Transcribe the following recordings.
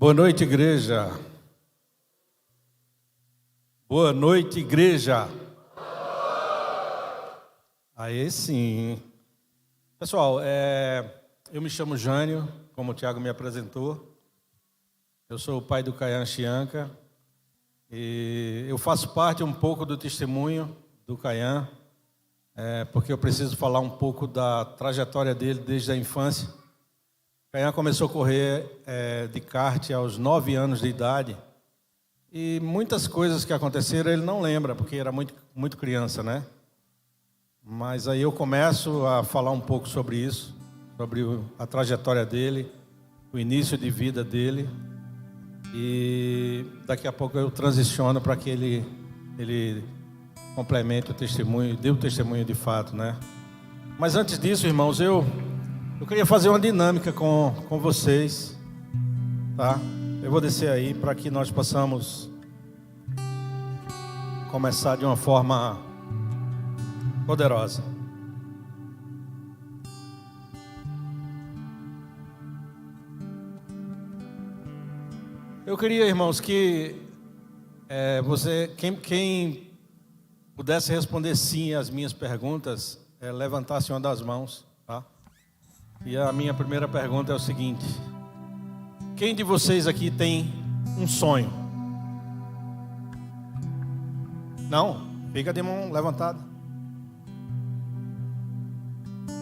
Boa noite, igreja. Boa noite, igreja. Aí sim. Pessoal, eu me chamo Jânio, como o Tiago me apresentou. Eu sou o pai do Caian Chianca. E eu faço parte um pouco do testemunho do Caian, porque eu preciso falar um pouco da trajetória dele desde a infância. Caian começou a correr de kart aos 9 anos de idade. E muitas coisas que aconteceram ele não lembra, porque era muito criança, né? Mas aí eu começo a falar um pouco sobre isso, sobre a trajetória dele, o início de vida dele. E daqui a pouco eu transiciono para que ele complemente o testemunho, dê o testemunho de fato, né? Mas antes disso, irmãos, eu queria fazer uma dinâmica com vocês, tá? Eu vou descer aí para que nós possamos começar de uma forma poderosa. Eu queria, irmãos, que quem pudesse responder sim às minhas perguntas, levantasse uma das mãos, tá? E a minha primeira pergunta é o seguinte: quem de vocês aqui tem um sonho? Não? Fica de mão levantada.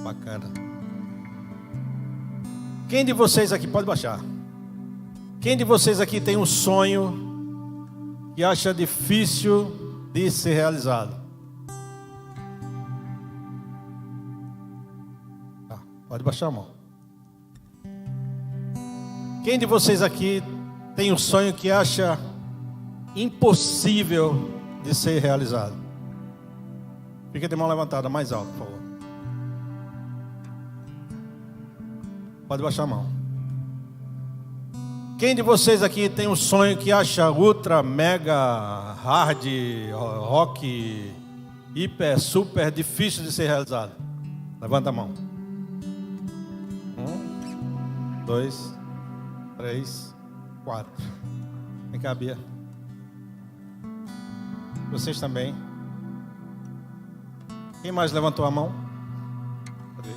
Bacana. Quem de vocês aqui, pode baixar. Quem de vocês aqui tem um sonho que acha difícil de ser realizado? Tá, pode baixar a mão. Quem de vocês aqui tem um sonho que acha impossível de ser realizado? Fica de mão levantada, mais alto, por favor. Pode baixar a mão. Quem de vocês aqui tem um sonho que acha ultra, mega, hard, rock, hiper, super difícil de ser realizado? Levanta a mão. 1, 2, 3, 4. Vem cá, Bia. Vocês também. Quem mais levantou a mão? Cadê?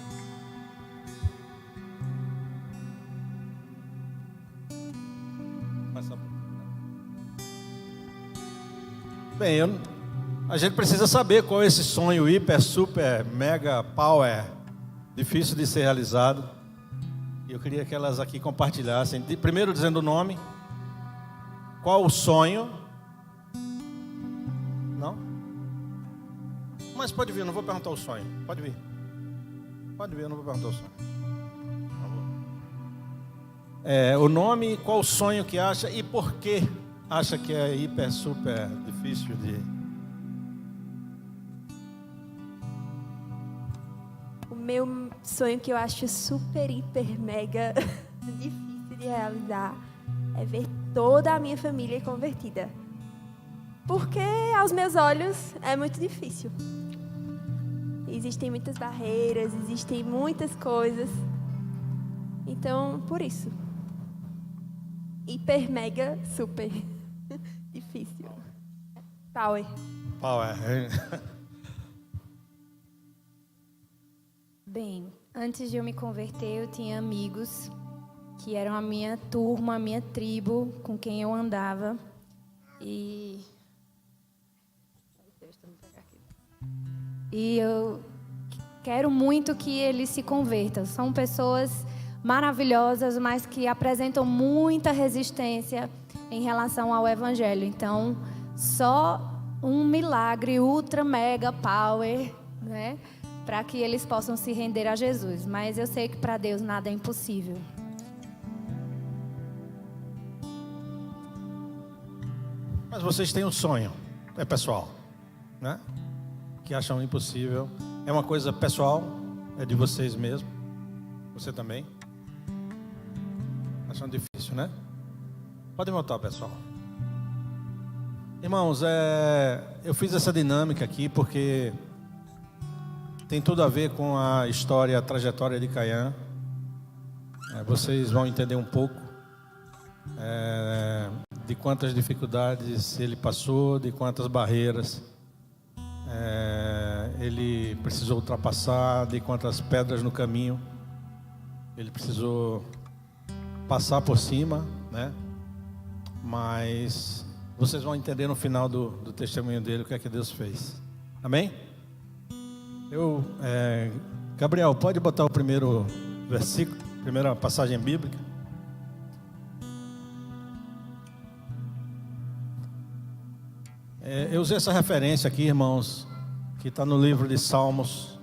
Bem, a gente precisa saber qual é esse sonho hiper, super, mega, power, difícil de ser realizado. E eu queria que elas aqui compartilhassem. Primeiro dizendo o nome. Qual o sonho? Não? Mas pode vir, eu não vou perguntar o sonho. Pode vir. Pode vir, eu não vou perguntar o sonho. O nome, qual o sonho que acha e por que acha que é hiper, super difícil de... O meu sonho que eu acho super, hiper, mega difícil de realizar é ver toda a minha família convertida. Porque, aos meus olhos, é muito difícil. Existem muitas barreiras, existem muitas coisas. Então, por isso. Hiper, mega, super difícil. Power. Bem, antes de eu me converter, eu tinha amigos que eram a minha turma, a minha tribo, com quem eu andava. E eu quero muito que eles se convertam. São pessoas maravilhosas, mas que apresentam muita resistência em relação ao Evangelho. Então, só um milagre ultra, mega, power, né, para que eles possam se render a Jesus. Mas eu sei que para Deus nada é impossível. Mas vocês têm um sonho, pessoal, né? Que acham impossível. É uma coisa pessoal, é de vocês mesmo. Você também? Achando difícil, né? Pode voltar, pessoal. Irmãos, eu fiz essa dinâmica aqui porque tem tudo a ver com a história, a trajetória de Caian. Vocês vão entender um pouco de quantas dificuldades ele passou, de quantas barreiras ele precisou ultrapassar, de quantas pedras no caminho ele precisou passar por cima, né? Mas vocês vão entender no final do testemunho dele o que é que Deus fez. Amém? Gabriel, pode botar o primeiro versículo, primeira passagem bíblica? Eu usei essa referência aqui, irmãos, que está no livro de Salmos,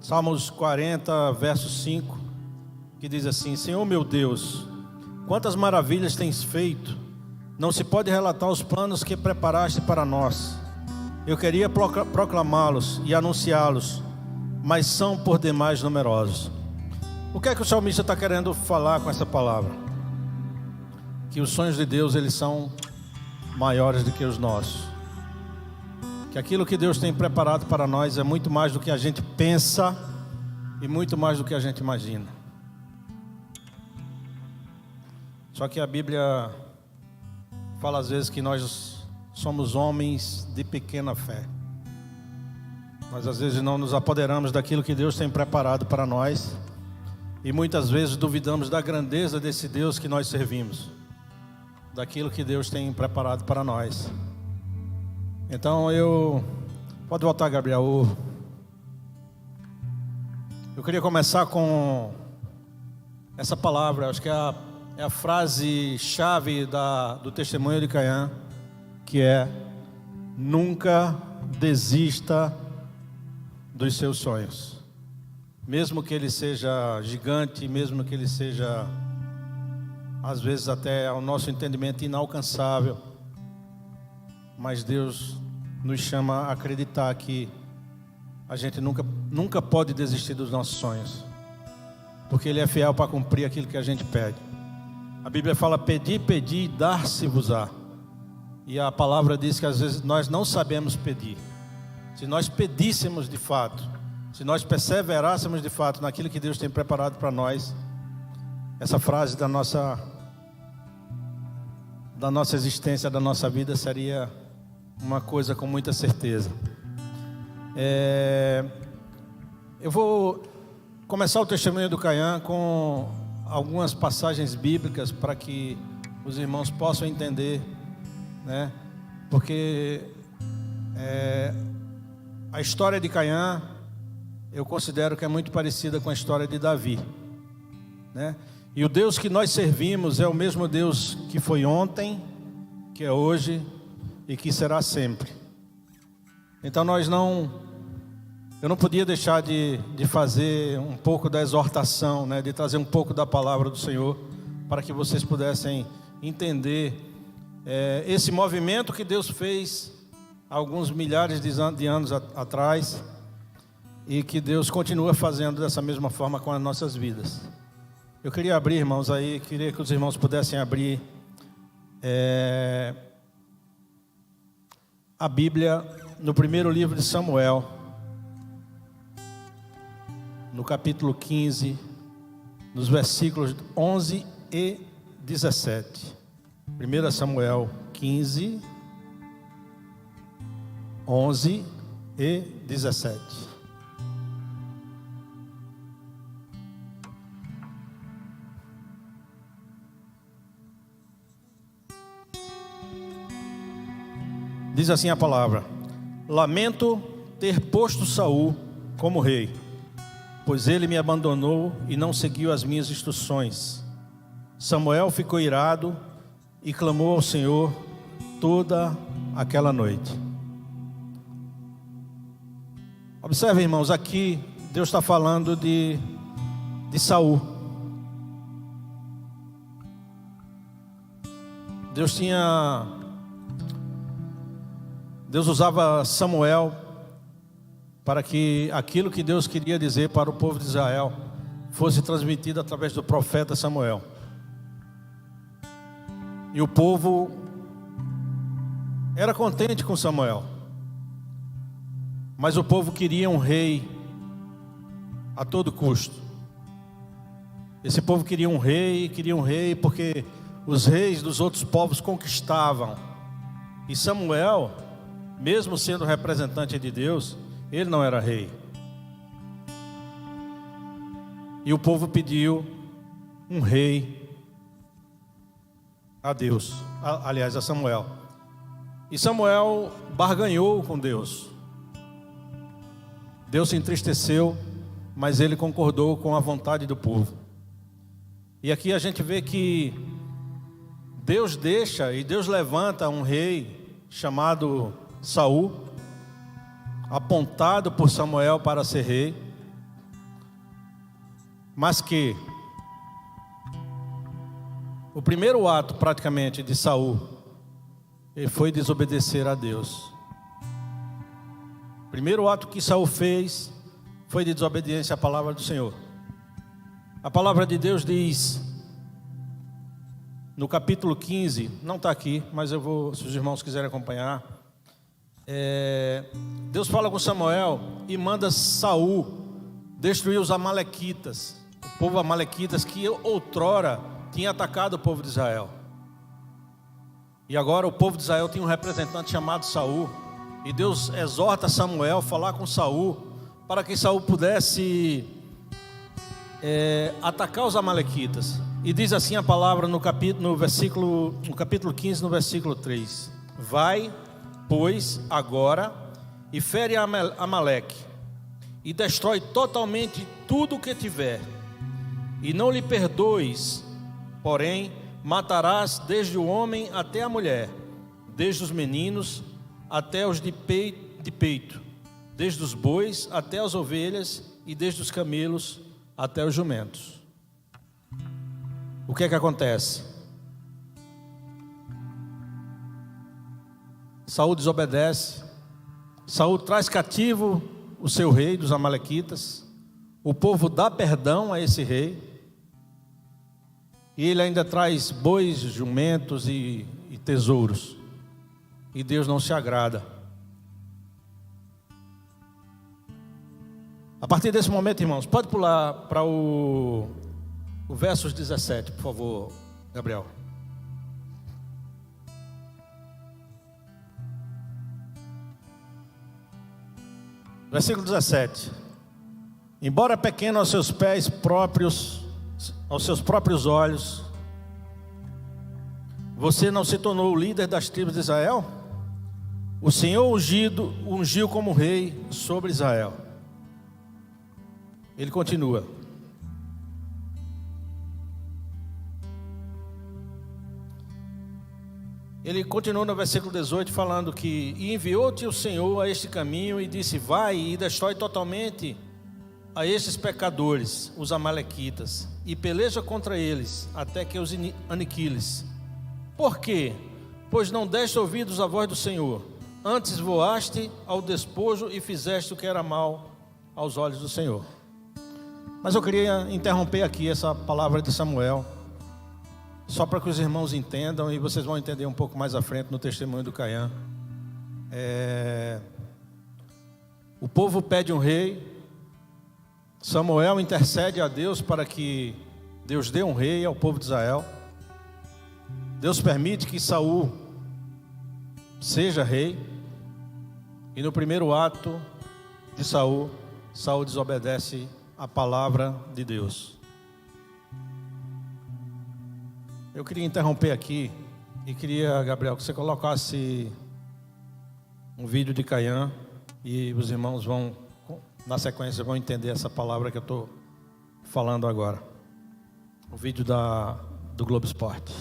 Salmos 40, verso 5, que diz assim: Senhor meu Deus, quantas maravilhas tens feito, não se pode relatar os planos que preparaste para nós. Eu queria proclamá-los e anunciá-los, mas são por demais numerosos. O que é que o salmista está querendo falar com essa palavra? Que os sonhos de Deus, eles são maiores do que os nossos. Que aquilo que Deus tem preparado para nós é muito mais do que a gente pensa e muito mais do que a gente imagina. Só que a Bíblia fala às vezes que nós somos homens de pequena fé. Nós às vezes não nos apoderamos daquilo que Deus tem preparado para nós e muitas vezes duvidamos da grandeza desse Deus que nós servimos, daquilo que Deus tem preparado para nós. Então pode voltar, Gabriel. Eu queria começar com essa palavra, acho que é a frase-chave do testemunho de Caian, que é: nunca desista dos seus sonhos. Mesmo que ele seja gigante, mesmo que ele seja, às vezes até ao nosso entendimento, inalcançável, mas Deus nos chama a acreditar que a gente nunca pode desistir dos nossos sonhos, porque Ele é fiel para cumprir aquilo que a gente pede. A Bíblia fala: pedi, pedi, dar-se-vos-á. E a palavra diz que às vezes nós não sabemos pedir. Se nós pedíssemos de fato, se nós perseverássemos de fato naquilo que Deus tem preparado para nós, essa frase da nossa existência, da nossa vida, seria uma coisa com muita certeza. Eu vou começar o testemunho do Caian com algumas passagens bíblicas para que os irmãos possam entender, né? Porque a história de Caian, eu considero que é muito parecida com a história de Davi, né? E o Deus que nós servimos é o mesmo Deus que foi ontem, que é hoje e que será sempre. Então eu não podia deixar de fazer um pouco da exortação, né? De trazer um pouco da palavra do Senhor, para que vocês pudessem entender esse movimento que Deus fez há alguns milhares de anos atrás, e que Deus continua fazendo dessa mesma forma com as nossas vidas. Eu queria abrir, irmãos, aí, queria que os irmãos pudessem abrir a Bíblia no primeiro livro de Samuel, no capítulo 15, nos versículos 11 e 17. 1 Samuel 15, 11 e 17. Diz assim a palavra: lamento ter posto Saul como rei, pois ele me abandonou e não seguiu as minhas instruções. Samuel ficou irado e clamou ao Senhor toda aquela noite. Observe, irmãos, aqui Deus está falando de Saul. Deus usava Samuel para que aquilo que Deus queria dizer para o povo de Israel fosse transmitido através do profeta Samuel. E o povo era contente com Samuel, mas o povo queria um rei a todo custo. Esse povo queria um rei porque os reis dos outros povos conquistavam. E Samuel, mesmo sendo representante de Deus, ele não era rei. E o povo pediu um rei a Deus, aliás, a Samuel. E Samuel barganhou com Deus. Deus se entristeceu, mas ele concordou com a vontade do povo. E aqui a gente vê que Deus deixa e Deus levanta um rei chamado Saul, apontado por Samuel para ser rei, mas que o primeiro ato praticamente de Saul, ele foi desobedecer a Deus. O primeiro ato que Saul fez foi de desobediência à palavra do Senhor. A palavra de Deus diz, no capítulo 15, não está aqui, mas eu vou, se os irmãos quiserem acompanhar, Deus fala com Samuel e manda Saul destruir os amalequitas, o povo amalequitas que outrora tinha atacado o povo de Israel. E agora o povo de Israel tinha um representante chamado Saul, e Deus exorta Samuel a falar com Saul, para que Saul pudesse atacar os amalequitas. E diz assim a palavra no capítulo 15, no versículo 3: Vai, pois, agora, e fere Amaleque, e destrói totalmente tudo o que tiver, e não lhe perdoes, porém, matarás desde o homem até a mulher, desde os meninos até os de peito, desde os bois até as ovelhas, e desde os camelos até os jumentos. O que é que acontece? Saul desobedece. Saul traz cativo o seu rei dos amalequitas. O povo dá perdão a esse rei. E ele ainda traz bois, jumentos e tesouros. E Deus não se agrada. A partir desse momento, irmãos, pode pular para o versos 17, por favor, Gabriel. Versículo 17. Embora pequeno aos seus pés próprios, aos seus próprios olhos, você não se tornou o líder das tribos de Israel? O Senhor ungiu como rei sobre Israel. Ele continua. Ele continua no versículo 18 falando que: E enviou-te o Senhor a este caminho e disse: Vai e destrói totalmente a estes pecadores, os amalequitas, e peleja contra eles, até que os aniquiles. Por quê? Pois não deste ouvidos à voz do Senhor, antes voaste ao despojo e fizeste o que era mal aos olhos do Senhor. Mas eu queria interromper aqui essa palavra de Samuel, só para que os irmãos entendam, e vocês vão entender um pouco mais à frente no testemunho do Caian. O povo pede um rei, Samuel intercede a Deus para que Deus dê um rei ao povo de Israel. Deus permite que Saul seja rei, e no primeiro ato de Saul desobedece a palavra de Deus. Eu queria interromper aqui e queria, Gabriel, que você colocasse um vídeo de Caian, e os irmãos vão, na sequência, vão entender essa palavra que eu estou falando agora. O vídeo do Globo Esporte.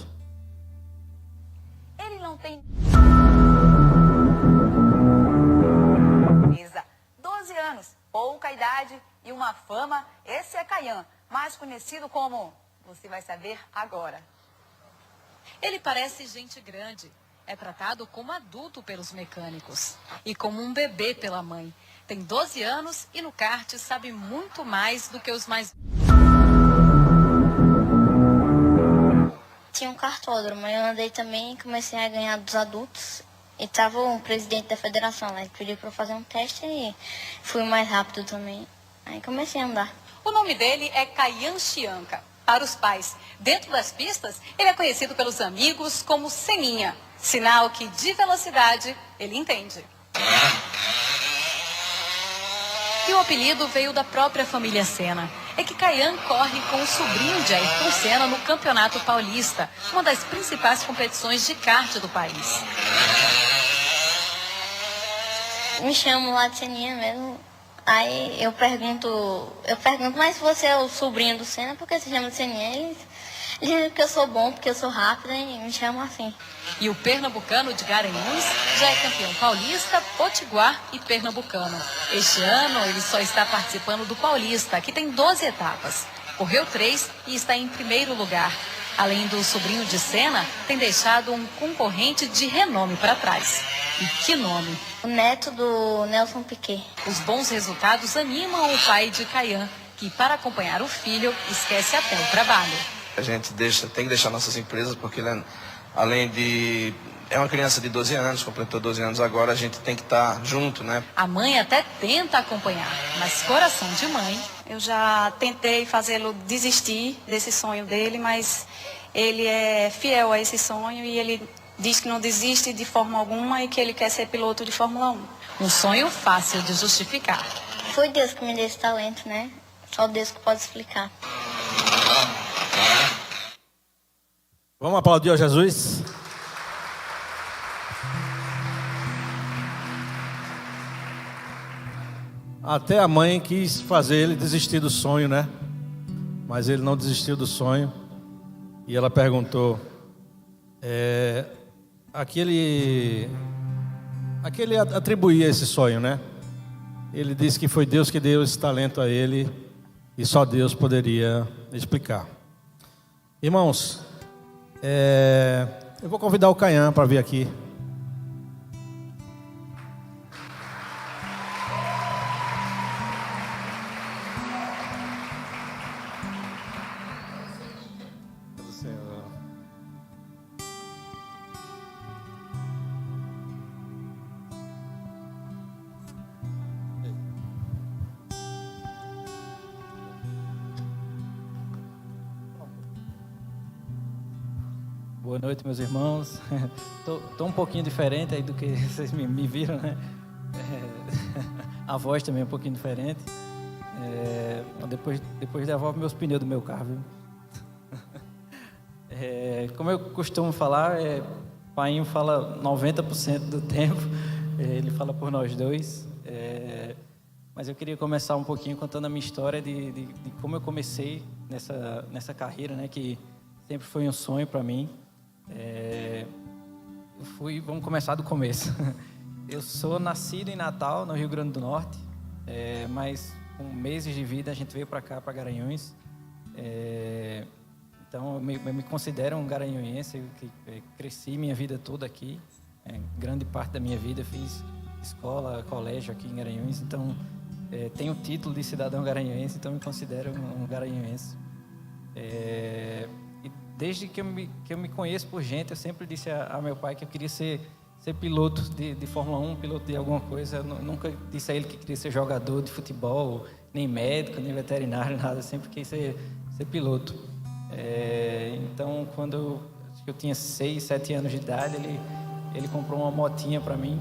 Ele não tem 12 anos, pouca idade e uma fama. Esse é Caian, mais conhecido como... Você vai saber agora. Ele parece gente grande. É tratado como adulto pelos mecânicos e como um bebê pela mãe. Tem 12 anos e no kart sabe muito mais do que os mais... Tinha um kartódromo, eu andei também e comecei a ganhar dos adultos. E tava o presidente da federação lá, ele pediu para eu fazer um teste e fui mais rápido também. Aí comecei a andar. O nome dele é Caian Chianca. Para os pais, dentro das pistas, ele é conhecido pelos amigos como Seninha, sinal que de velocidade ele entende. E o apelido veio da própria família Senna. É que Kayan corre com o sobrinho de Ayrton Senna no Campeonato Paulista, uma das principais competições de kart do país. Me chamam lá de Seninha mesmo. Aí eu pergunto, mas você é o sobrinho do Senna, por que você chama de Seninha? Eles dizem que eu sou bom, porque eu sou rápida e me chamam assim. E o pernambucano de Garanhuns já é campeão paulista, potiguar e pernambucano. Este ano ele só está participando do Paulista, que tem 12 etapas. Correu 3 e está em primeiro lugar. Além do sobrinho de Senna, tem deixado um concorrente de renome para trás. E que nome! O neto do Nelson Piquet. Os bons resultados animam o pai de Kayan, que para acompanhar o filho, esquece até o trabalho. A gente tem que deixar nossas empresas, porque ele, além de... É uma criança de 12 anos, completou 12 anos agora, a gente tem que estar junto, né? A mãe até tenta acompanhar, mas coração de mãe. Eu já tentei fazê-lo desistir desse sonho dele, mas ele é fiel a esse sonho e ele diz que não desiste de forma alguma e que ele quer ser piloto de Fórmula 1. Um sonho fácil de justificar. Foi Deus que me deu esse talento, né? Só Deus que pode explicar. Vamos aplaudir ao Jesus? Até a mãe quis fazer ele desistir do sonho, né? Mas ele não desistiu do sonho. E ela perguntou: a que ele atribuía esse sonho, né? Ele disse que foi Deus que deu esse talento a ele e só Deus poderia explicar. Irmãos, eu vou convidar o Kayan para vir aqui. Boa noite, meus irmãos. Tô um pouquinho diferente aí do que vocês me viram, né? A voz também é um pouquinho diferente. Depois devolve meus pneus do meu carro, viu? Como eu costumo falar, Painho fala 90% do tempo. Ele fala por nós dois. Mas eu queria começar um pouquinho contando a minha história de como eu comecei nessa carreira, né? Que sempre foi um sonho para mim. Vamos começar do começo. Eu sou nascido em Natal, no Rio Grande do Norte, mas com meses de vida a gente veio para cá, para Garanhuns. Então eu me considero um garanhuense, que cresci minha vida toda aqui. Grande parte da minha vida fiz escola, colégio aqui em Garanhuns. Então tenho o título de cidadão garanhuense, então me considero um garanhuense. Desde que eu me conheço por gente, eu sempre disse a meu pai que eu queria ser piloto de Fórmula 1, piloto de alguma coisa. Eu nunca disse a ele que queria ser jogador de futebol, nem médico, nem veterinário, nada. Eu sempre quis ser piloto. Então, quando eu tinha 6, 7 anos de idade, ele comprou uma motinha para mim.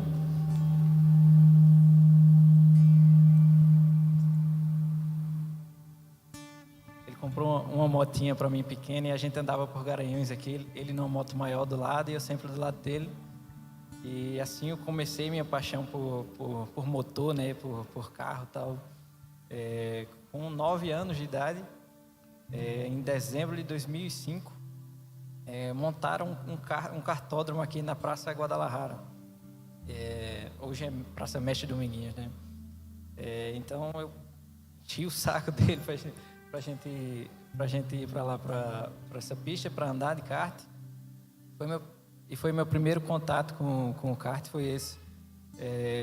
Comprou uma motinha para mim pequena e a gente andava por Garanhuns aqui, ele numa moto maior do lado e eu sempre do lado dele. E assim eu comecei minha paixão por motor, né, por carro e tal. Com 9 anos de idade, em dezembro de 2005, montaram um kartódromo aqui na Praça Guadalajara. Hoje é Praça Mestre Dominguinhos, né? Então eu enchi o saco dele pra gente ir para lá, para essa pista, para andar de kart. Foi meu primeiro contato com o kart, foi esse.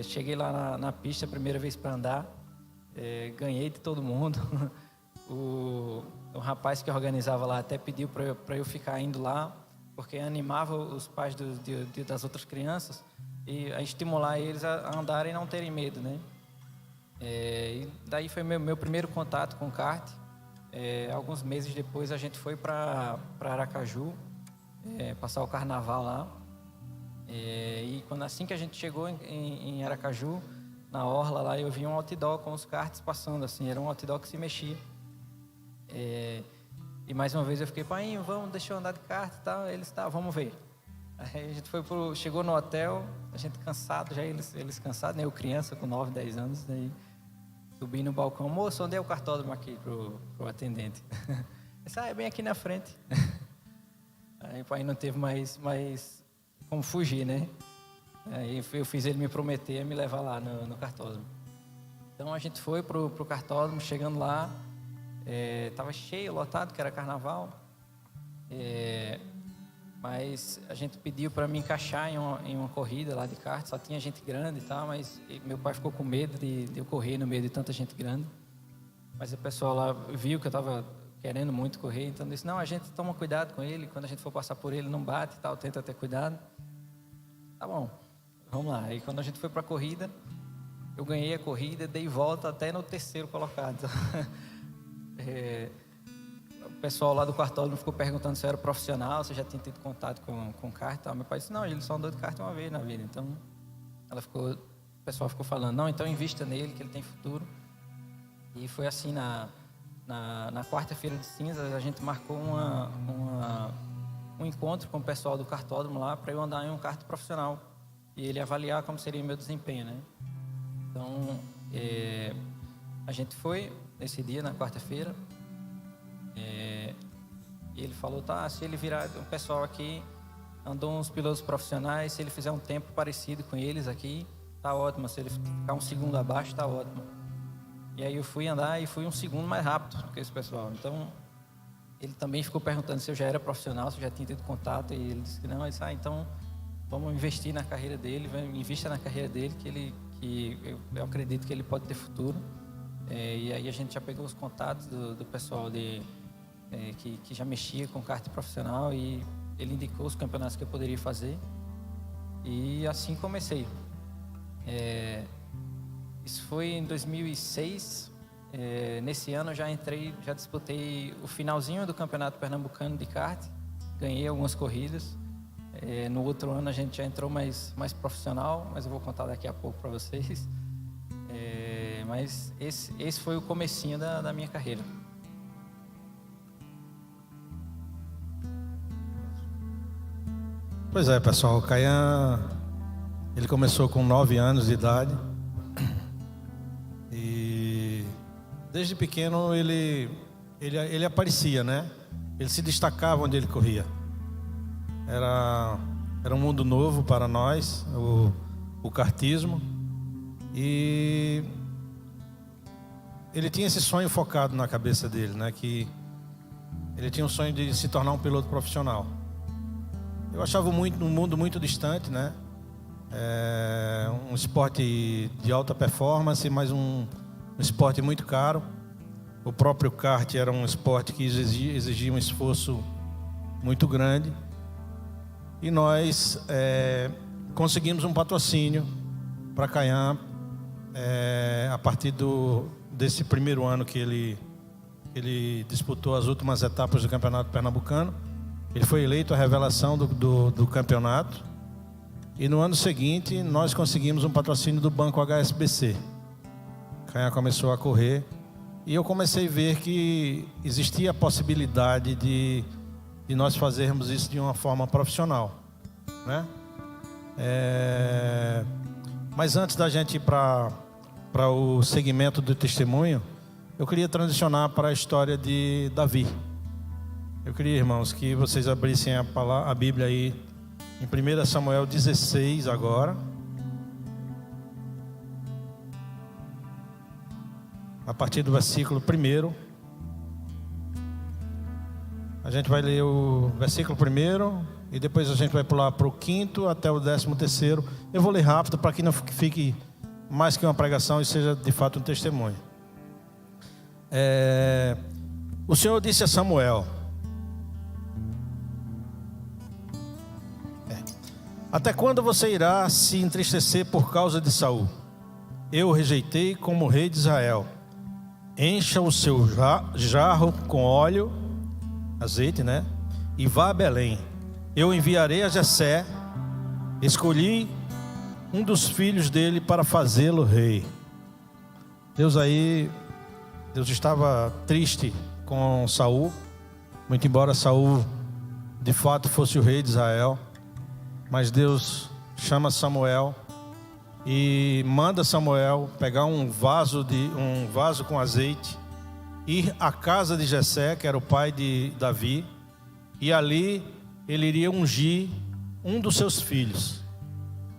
Cheguei lá na pista a primeira vez para andar, ganhei de todo mundo. O rapaz que organizava lá até pediu para eu ficar indo lá, porque animava os pais das outras crianças e a estimular eles a andarem e não terem medo, né? E daí foi meu primeiro contato com kart. Alguns meses depois a gente foi para Aracaju, passar o carnaval lá. E assim que a gente chegou em Aracaju, na orla lá, eu vi um outdoor com os karts passando, assim, era um outdoor que se mexia. E mais uma vez eu fiquei, pai, vamos, deixa eu andar de kart e tal. Eles, tá, vamos ver. Aí a gente chegou no hotel, a gente cansado, já eles cansados, né? Eu criança com 9, 10 anos, daí subi no balcão, moço, onde é o kartódromo aqui pro atendente? Ele disse, é bem aqui na frente. Aí o pai não teve mais como fugir, né? Aí eu fiz ele me prometer a me levar lá no kartódromo. Então a gente foi pro kartódromo, chegando lá, tava cheio, lotado, que era carnaval. Mas a gente pediu para me encaixar em uma corrida lá de kart, só tinha gente grande e tal, mas meu pai ficou com medo de eu correr no meio de tanta gente grande. Mas o pessoal lá viu que eu estava querendo muito correr, então disse, não, a gente toma cuidado com ele, quando a gente for passar por ele não bate e tal, tenta ter cuidado. Tá bom, vamos lá. Aí quando a gente foi para a corrida, eu ganhei a corrida, dei volta até no terceiro colocado. O pessoal lá do kartódromo ficou perguntando se eu era profissional, se eu já tinha tido contato com kart e tal. Meu pai disse, não, ele só andou de kart uma vez na vida. Então, o pessoal ficou falando, não, então invista nele, que ele tem futuro. E foi assim, na quarta-feira de cinzas, a gente marcou um encontro com o pessoal do kartódromo lá, para eu andar em um kart profissional. E ele avaliar como seria o meu desempenho, né? Então, a gente foi nesse dia, na quarta-feira. E ele falou, tá, se ele virar, o pessoal aqui andou uns pilotos profissionais, se ele fizer um tempo parecido com eles aqui, tá ótimo, se ele ficar um segundo abaixo, tá ótimo. E aí eu fui andar e fui um segundo mais rápido do que esse pessoal. Então, ele também ficou perguntando se eu já era profissional, se eu já tinha tido contato, e ele disse que não. Ele disse, então vamos investir na carreira dele, invista na carreira dele, que eu acredito que ele pode ter futuro. E aí a gente já pegou os contatos do pessoal que já mexia com kart profissional, e ele indicou os campeonatos que eu poderia fazer, e assim comecei. Isso foi em 2006. Nesse ano eu já disputei o finalzinho do Campeonato Pernambucano de kart, ganhei algumas corridas. No outro ano a gente já entrou mais profissional, mas eu vou contar daqui a pouco para vocês. Mas esse foi o comecinho da minha carreira. Pois é, pessoal, o Caian, ele começou com 9 anos de idade. E desde pequeno ele aparecia, né? Ele se destacava onde ele corria. Era um mundo novo para nós, o kartismo. E ele tinha esse sonho focado na cabeça dele, né? Que ele tinha um sonho de se tornar um piloto profissional. Eu achava um mundo muito distante, né? Um esporte de alta performance, mas um esporte muito caro. O próprio kart era um esporte que exigia um esforço muito grande. E nós conseguimos um patrocínio para Caian a partir desse primeiro ano que ele disputou as últimas etapas do Campeonato Pernambucano. Ele foi eleito a revelação do campeonato. E no ano seguinte, nós conseguimos um patrocínio do Banco HSBC. Caian começou a correr. E eu comecei a ver que existia a possibilidade de nós fazermos isso de uma forma profissional, né? Mas antes da gente ir para o segmento do testemunho, eu queria transicionar para a história de Davi. Eu queria, irmãos, que vocês abrissem a Bíblia aí em 1 Samuel 16 agora. A partir do versículo 1. A gente vai ler o versículo 1 e depois a gente vai pular para o 5º até o 13º. Eu vou ler rápido para que não fique mais que uma pregação e seja de fato um testemunho. O Senhor disse a Samuel: até quando você irá se entristecer por causa de Saul? Eu o rejeitei como rei de Israel. encha o seu jarro com óleo, azeite, né? E vá a Belém. Eu enviarei a Jessé. Escolhi um dos filhos dele para fazê-lo rei. Deus estava triste com Saul, muito embora Saul de fato fosse o rei de Israel, mas Deus chama Samuel e manda Samuel pegar um vaso com azeite, ir à casa de Jessé, que era o pai de Davi, e ali ele iria ungir um dos seus filhos.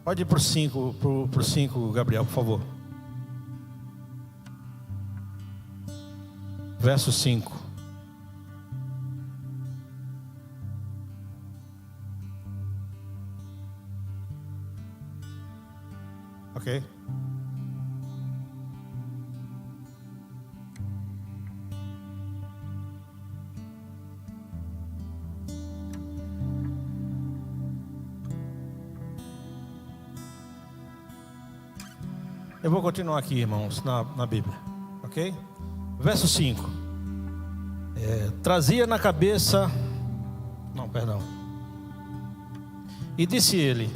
Pode ir para o 5, Gabriel, por favor. Verso 5. Ok? Eu vou continuar aqui, irmãos, na Bíblia, ok? Verso 5. Trazia na cabeça... Não, perdão. E disse ele: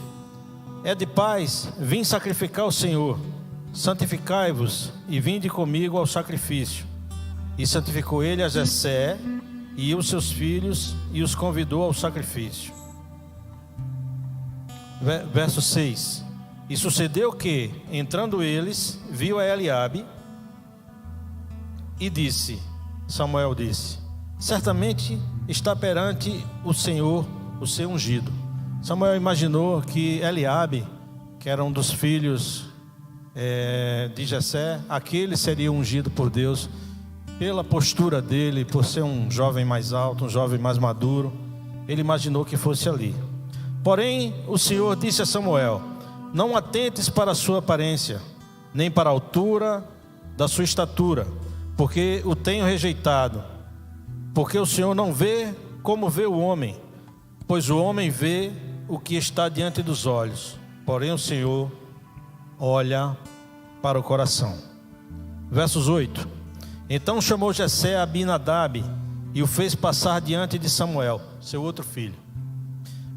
é de paz, vim sacrificar ao Senhor. Santificai-vos e vinde comigo ao sacrifício. E santificou ele a Jessé e os seus filhos e os convidou ao sacrifício. Verso 6. E sucedeu que, entrando eles, viu a Eliabe e Samuel disse: certamente está perante o Senhor o seu ungido. Samuel imaginou que Eliabe, que era um dos filhos de Jessé, aquele seria ungido por Deus, pela postura dele, por ser um jovem mais alto, um jovem mais maduro. Ele imaginou que fosse ali. Porém, o Senhor disse a Samuel: não atentes para a sua aparência, nem para a altura da sua estatura, porque o tenho rejeitado. Porque o Senhor não vê como vê o homem, pois o homem vê o que está diante dos olhos, porém o Senhor olha para o coração. Versos 8. Então chamou Jessé a Abinadab e o fez passar diante de Samuel, seu outro filho,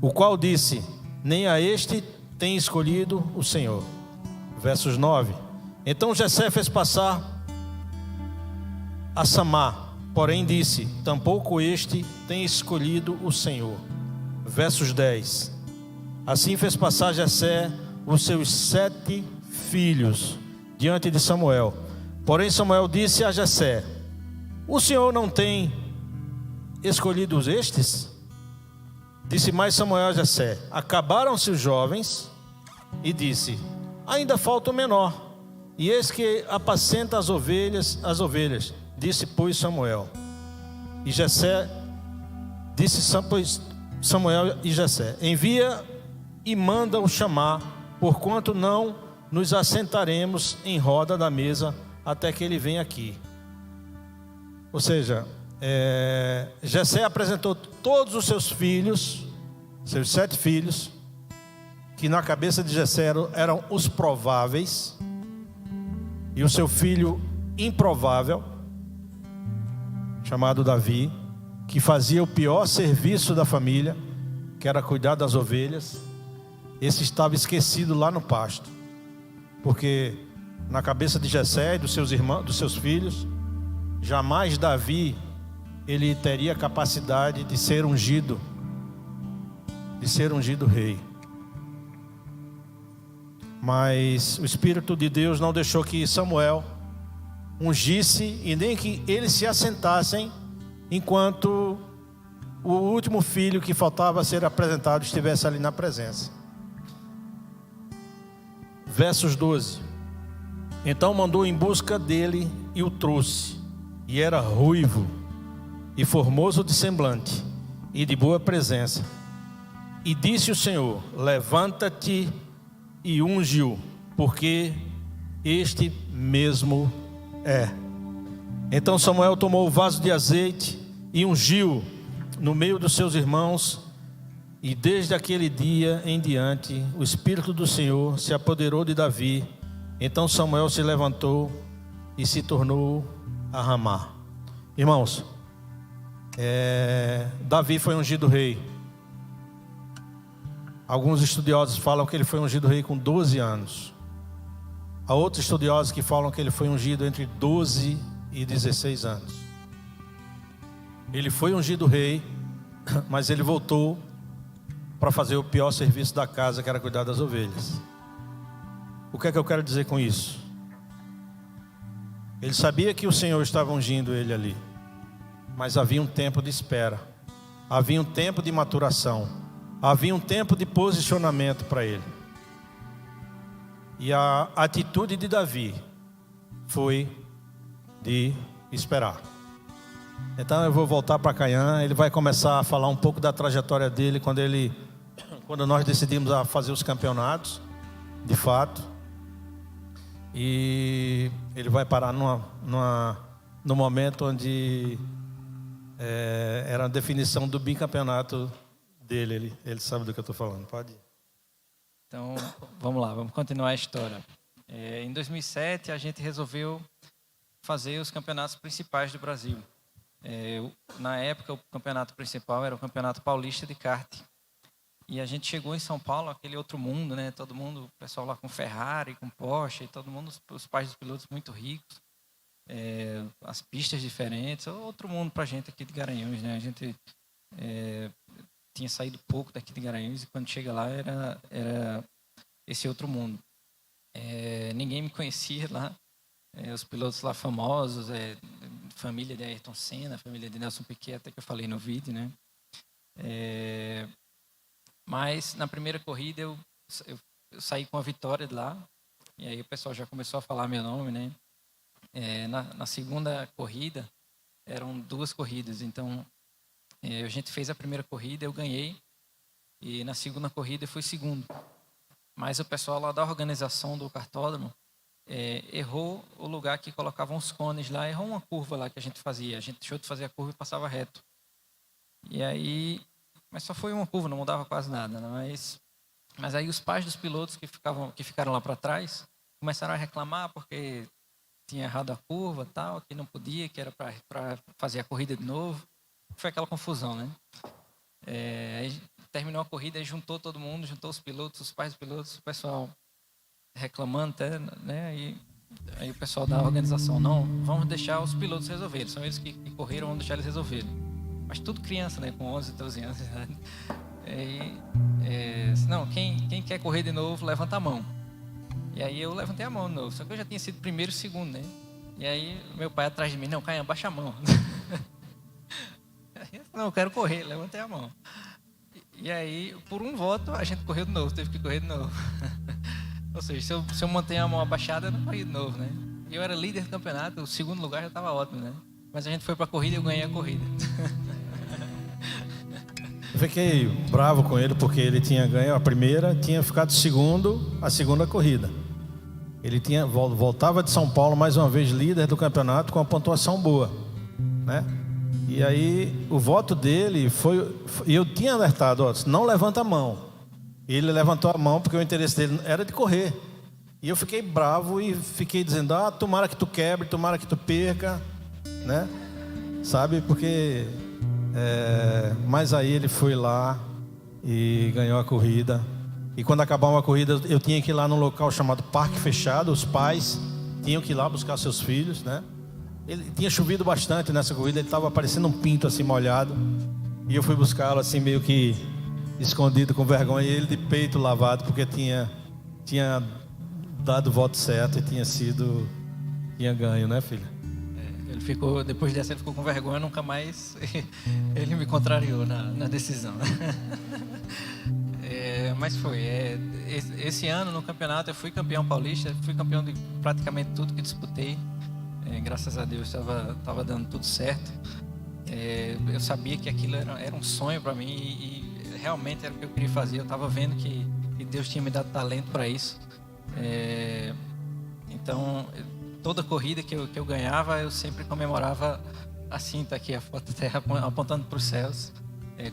o qual disse: nem a este tem escolhido o Senhor. Versos 9. Então Jessé fez passar a Samá, porém disse: tampouco este tem escolhido o Senhor. Versos 10. Assim fez passar Jessé os seus 7 filhos diante de Samuel. Porém Samuel disse a Jessé: o Senhor não tem escolhido estes? Disse mais Samuel a Jessé: acabaram-se os jovens. E disse: ainda falta o menor, e eis que apacenta as ovelhas. Disse, pois, Samuel. E Jessé disse, pois, Samuel e Jessé: envia e manda-o chamar, porquanto não nos assentaremos em roda da mesa até que ele venha aqui. Ou seja, Jessé apresentou todos os seus filhos, seus 7 filhos, que na cabeça de Jessé eram os prováveis, e o seu filho improvável, chamado Davi, que fazia o pior serviço da família, que era cuidar das ovelhas. Esse estava esquecido lá no pasto, porque na cabeça de Jessé e dos seus irmãos, dos seus filhos, jamais Davi ele teria capacidade de ser ungido rei. Mas o Espírito de Deus não deixou que Samuel ungisse e nem que eles se assentassem enquanto o último filho que faltava ser apresentado estivesse ali na presença. Versos 12. Então mandou em busca dele e o trouxe. E era ruivo e formoso de semblante e de boa presença. E disse o Senhor: levanta-te e unge-o, porque este mesmo é. Então Samuel tomou o vaso de azeite e ungiu no meio dos seus irmãos. E desde aquele dia em diante, o Espírito do Senhor se apoderou de Davi. Então Samuel se levantou e se tornou a Ramá. Irmãos, Davi foi ungido rei. Alguns estudiosos falam que ele foi ungido rei com 12 anos. Há outros estudiosos que falam que ele foi ungido entre 12 e 16 anos. Ele foi ungido rei, mas ele voltou para fazer o pior serviço da casa, que era cuidar das ovelhas. O que é que eu quero dizer com isso? Ele sabia que o Senhor estava ungindo ele ali, mas havia um tempo de espera, havia um tempo de maturação, havia um tempo de posicionamento para ele. E a atitude de Davi foi de esperar. Então eu vou voltar para Caiã. Ele vai começar a falar um pouco da trajetória dele quando nós decidimos a fazer os campeonatos, de fato. E ele vai parar no momento onde era a definição do bicampeonato dele. Ele sabe do que eu estou falando. Pode ir. Então, vamos lá, vamos continuar a história. Em 2007, a gente resolveu fazer os campeonatos principais do Brasil. Na época, o campeonato principal era o Campeonato Paulista de Kart. E a gente chegou em São Paulo, aquele outro mundo, né? Todo mundo, o pessoal lá com Ferrari, com Porsche, todo mundo, os pais dos pilotos muito ricos, as pistas diferentes, outro mundo para a gente aqui de Garanhuns, né? A gente tinha saído pouco daqui de Garanhuns e quando chega lá era esse outro mundo. Ninguém me conhecia lá, os pilotos lá famosos, família de Ayrton Senna, família de Nelson Piquet, até que eu falei no vídeo, né? Mas na primeira corrida eu saí com a vitória de lá, e aí o pessoal já começou a falar meu nome, né? Na segunda corrida, eram 2 corridas, então a gente fez a primeira corrida, eu ganhei, e na segunda corrida eu fui segundo. Mas o pessoal lá da organização do kartódromo errou o lugar que colocavam os cones lá, errou uma curva lá que a gente fazia. A gente deixou de fazer a curva e passava reto. E aí, mas só foi uma curva, não mudava quase nada. Mas aí os pais dos pilotos que ficaram lá para trás começaram a reclamar porque tinha errado a curva, tal, que não podia, que era para fazer a corrida de novo. Foi aquela confusão, né? Aí terminou a corrida, aí juntou todo mundo, juntou os pilotos, os pais dos pilotos, o pessoal reclamando até, né? Aí o pessoal da organização, não, vamos deixar os pilotos resolverem, são eles que correram, vamos deixar eles resolverem. Mas tudo criança, né? Com 11, 12 anos. Não, quem quer correr de novo, levanta a mão. E aí eu levantei a mão de novo, só que eu já tinha sido primeiro e segundo, né? E aí meu pai atrás de mim, não, Caio, baixa a mão. Não, eu quero correr, levantei a mão. E aí, por um voto, a gente correu de novo, teve que correr de novo. Ou seja, se eu mantenho a mão abaixada, eu não corri de novo, né? Eu era líder do campeonato, o segundo lugar já estava ótimo, né? Mas a gente foi para a corrida e eu ganhei a corrida. Eu fiquei bravo com ele porque ele tinha ganho a primeira, tinha ficado segundo a segunda corrida. Ele voltava de São Paulo mais uma vez líder do campeonato com uma pontuação boa, né? E aí o voto dele foi, eu tinha alertado, não levanta a mão. Ele levantou a mão porque o interesse dele era de correr. E eu fiquei bravo e fiquei dizendo, tomara que tu quebre, tomara que tu perca, né? Sabe, porque mas aí ele foi lá e ganhou a corrida. E quando acabava a corrida, eu tinha que ir lá num local chamado Parque Fechado. Os pais tinham que ir lá buscar seus filhos, né? Ele tinha chovido bastante nessa corrida, ele estava parecendo um pinto assim molhado. E eu fui buscá-lo assim meio que escondido com vergonha, e ele de peito lavado, porque tinha dado o voto certo e tinha ganho, né, filho? Ele ficou, depois dessa ele ficou com vergonha, nunca mais ele me contrariou na decisão. Mas foi. Esse ano no campeonato eu fui campeão paulista, fui campeão de praticamente tudo que disputei. Graças a Deus estava dando tudo certo. Eu sabia que aquilo era um sonho para mim e realmente era o que eu queria fazer. Eu estava vendo que Deus tinha me dado talento para isso. Então, toda corrida que eu ganhava, eu sempre comemorava assim, tá aqui a foto até apontando para os céus.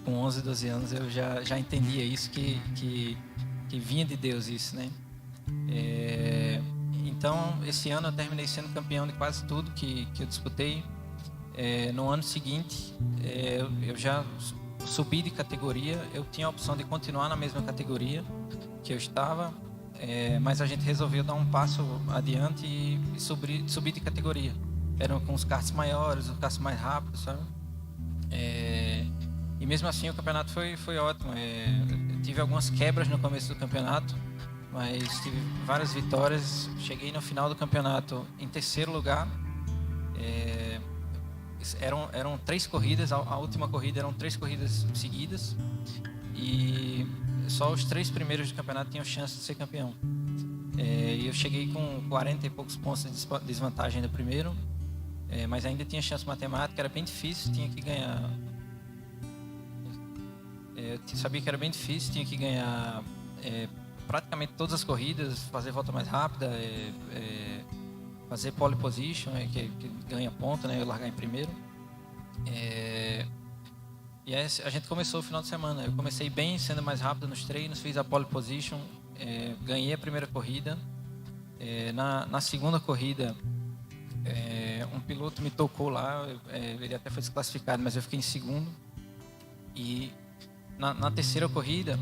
Com 11, 12 anos eu já entendia isso, que vinha de Deus isso, né? Então, esse ano eu terminei sendo campeão de quase tudo que eu disputei. No ano seguinte, eu já subi de categoria. Eu tinha a opção de continuar na mesma categoria que eu estava, mas a gente resolveu dar um passo adiante e subir de categoria. Eram com os karts maiores, os karts mais rápidos, sabe? E mesmo assim o campeonato foi ótimo. Tive algumas quebras no começo do campeonato, mas tive várias vitórias. Cheguei no final do campeonato em terceiro lugar. Eram 3 corridas, a última corrida eram 3 corridas seguidas e só os 3 primeiros do campeonato tinham chance de ser campeão. E eu cheguei com 40 e poucos pontos de desvantagem no primeiro, mas ainda tinha chance matemática, era bem difícil, tinha que ganhar. Eu sabia que era bem difícil, tinha que ganhar praticamente todas as corridas, fazer volta mais rápida, fazer pole position, que ganha ponto, né? Eu largar em primeiro. E aí a gente começou o final de semana. Eu comecei bem, sendo mais rápido nos treinos, fiz a pole position, ganhei a primeira corrida. Na segunda corrida, um piloto me tocou lá, ele até foi desclassificado, mas eu fiquei em segundo. E na terceira corrida,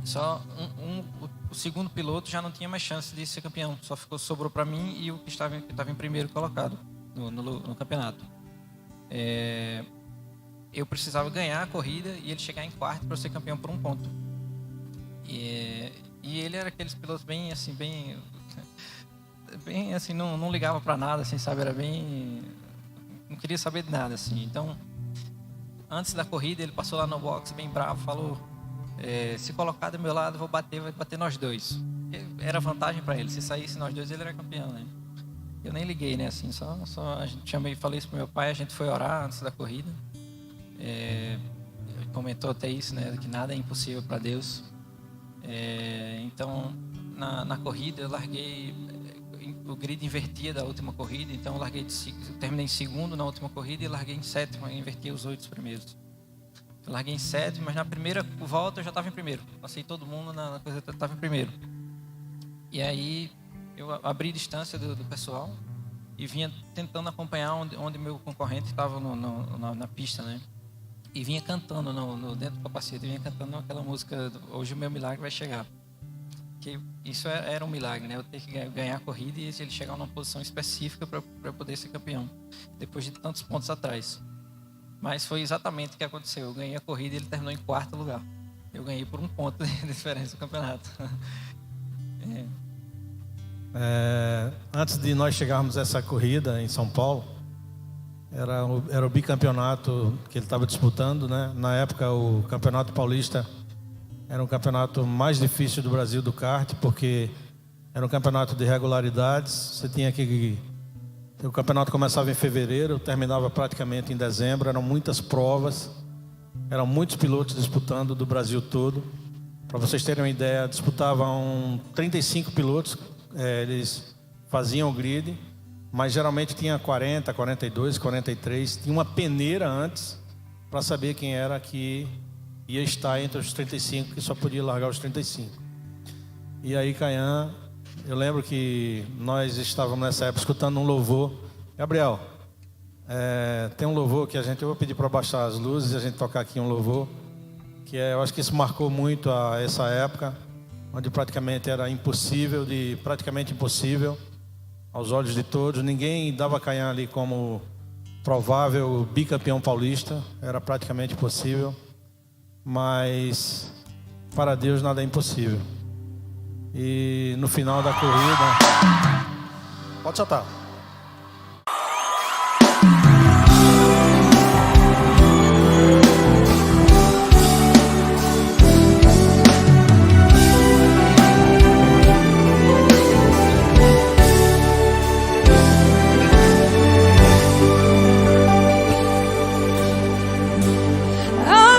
só o segundo piloto já não tinha mais chance de ser campeão, sobrou para mim e o que estava em primeiro colocado no campeonato. Eu precisava ganhar a corrida e ele chegar em quarto para ser campeão por 1 ponto. E ele era aqueles pilotos bem assim, não ligava para nada, assim, sabe, era bem, não queria saber de nada, assim. Então, antes da corrida, ele passou lá no box bem bravo, falou: se colocar do meu lado, vai bater nós dois. Era vantagem para ele, se saísse nós dois, ele era campeão, né? Eu nem liguei, né? Assim, só a gente falei isso pro meu pai, a gente foi orar antes da corrida. Ele comentou até isso, né? Que nada é impossível para Deus. Então, na corrida, eu larguei, o grid invertia da última corrida, então eu terminei em segundo na última corrida e larguei em sétimo, eu inverti os 8 primeiros. Eu larguei em sétimo, mas na primeira volta eu já estava em primeiro. Passei todo mundo na coisa, eu estava em primeiro. E aí eu abri distância do pessoal e vinha tentando acompanhar onde meu concorrente estava na pista, né? E vinha cantando dentro do capacete, vinha cantando aquela música Hoje o Meu Milagre Vai Chegar. Que isso era um milagre, né? Eu ter que ganhar a corrida e ele chegar numa posição específica para poder ser campeão, depois de tantos pontos atrás. Mas foi exatamente o que aconteceu. Eu ganhei a corrida e ele terminou em quarto lugar. Eu ganhei por 1 ponto de diferença do campeonato. Antes de nós chegarmos a essa corrida em São Paulo, era o bicampeonato que ele estava disputando, né? Na época, o Campeonato Paulista era um campeonato mais difícil do Brasil do kart, porque era um campeonato de regularidades. Você tinha que... O campeonato começava em fevereiro, terminava praticamente em dezembro. Eram muitas provas, eram muitos pilotos disputando do Brasil todo. Para vocês terem uma ideia, disputavam 35 pilotos, eles faziam o grid, mas geralmente tinha 40, 42, 43. Tinha uma peneira antes para saber quem era que ia estar entre os 35, que só podia largar os 35. E aí, Kayan, eu lembro que nós estávamos nessa época escutando um louvor. Gabriel, tem um louvor que eu vou pedir para baixar as luzes e a gente tocar aqui um louvor, eu acho que isso marcou muito essa época, onde praticamente era praticamente impossível aos olhos de todos. Ninguém dava Kayan ali como provável bicampeão paulista, era praticamente impossível, mas para Deus nada é impossível. E no final da corrida... Pode soltar.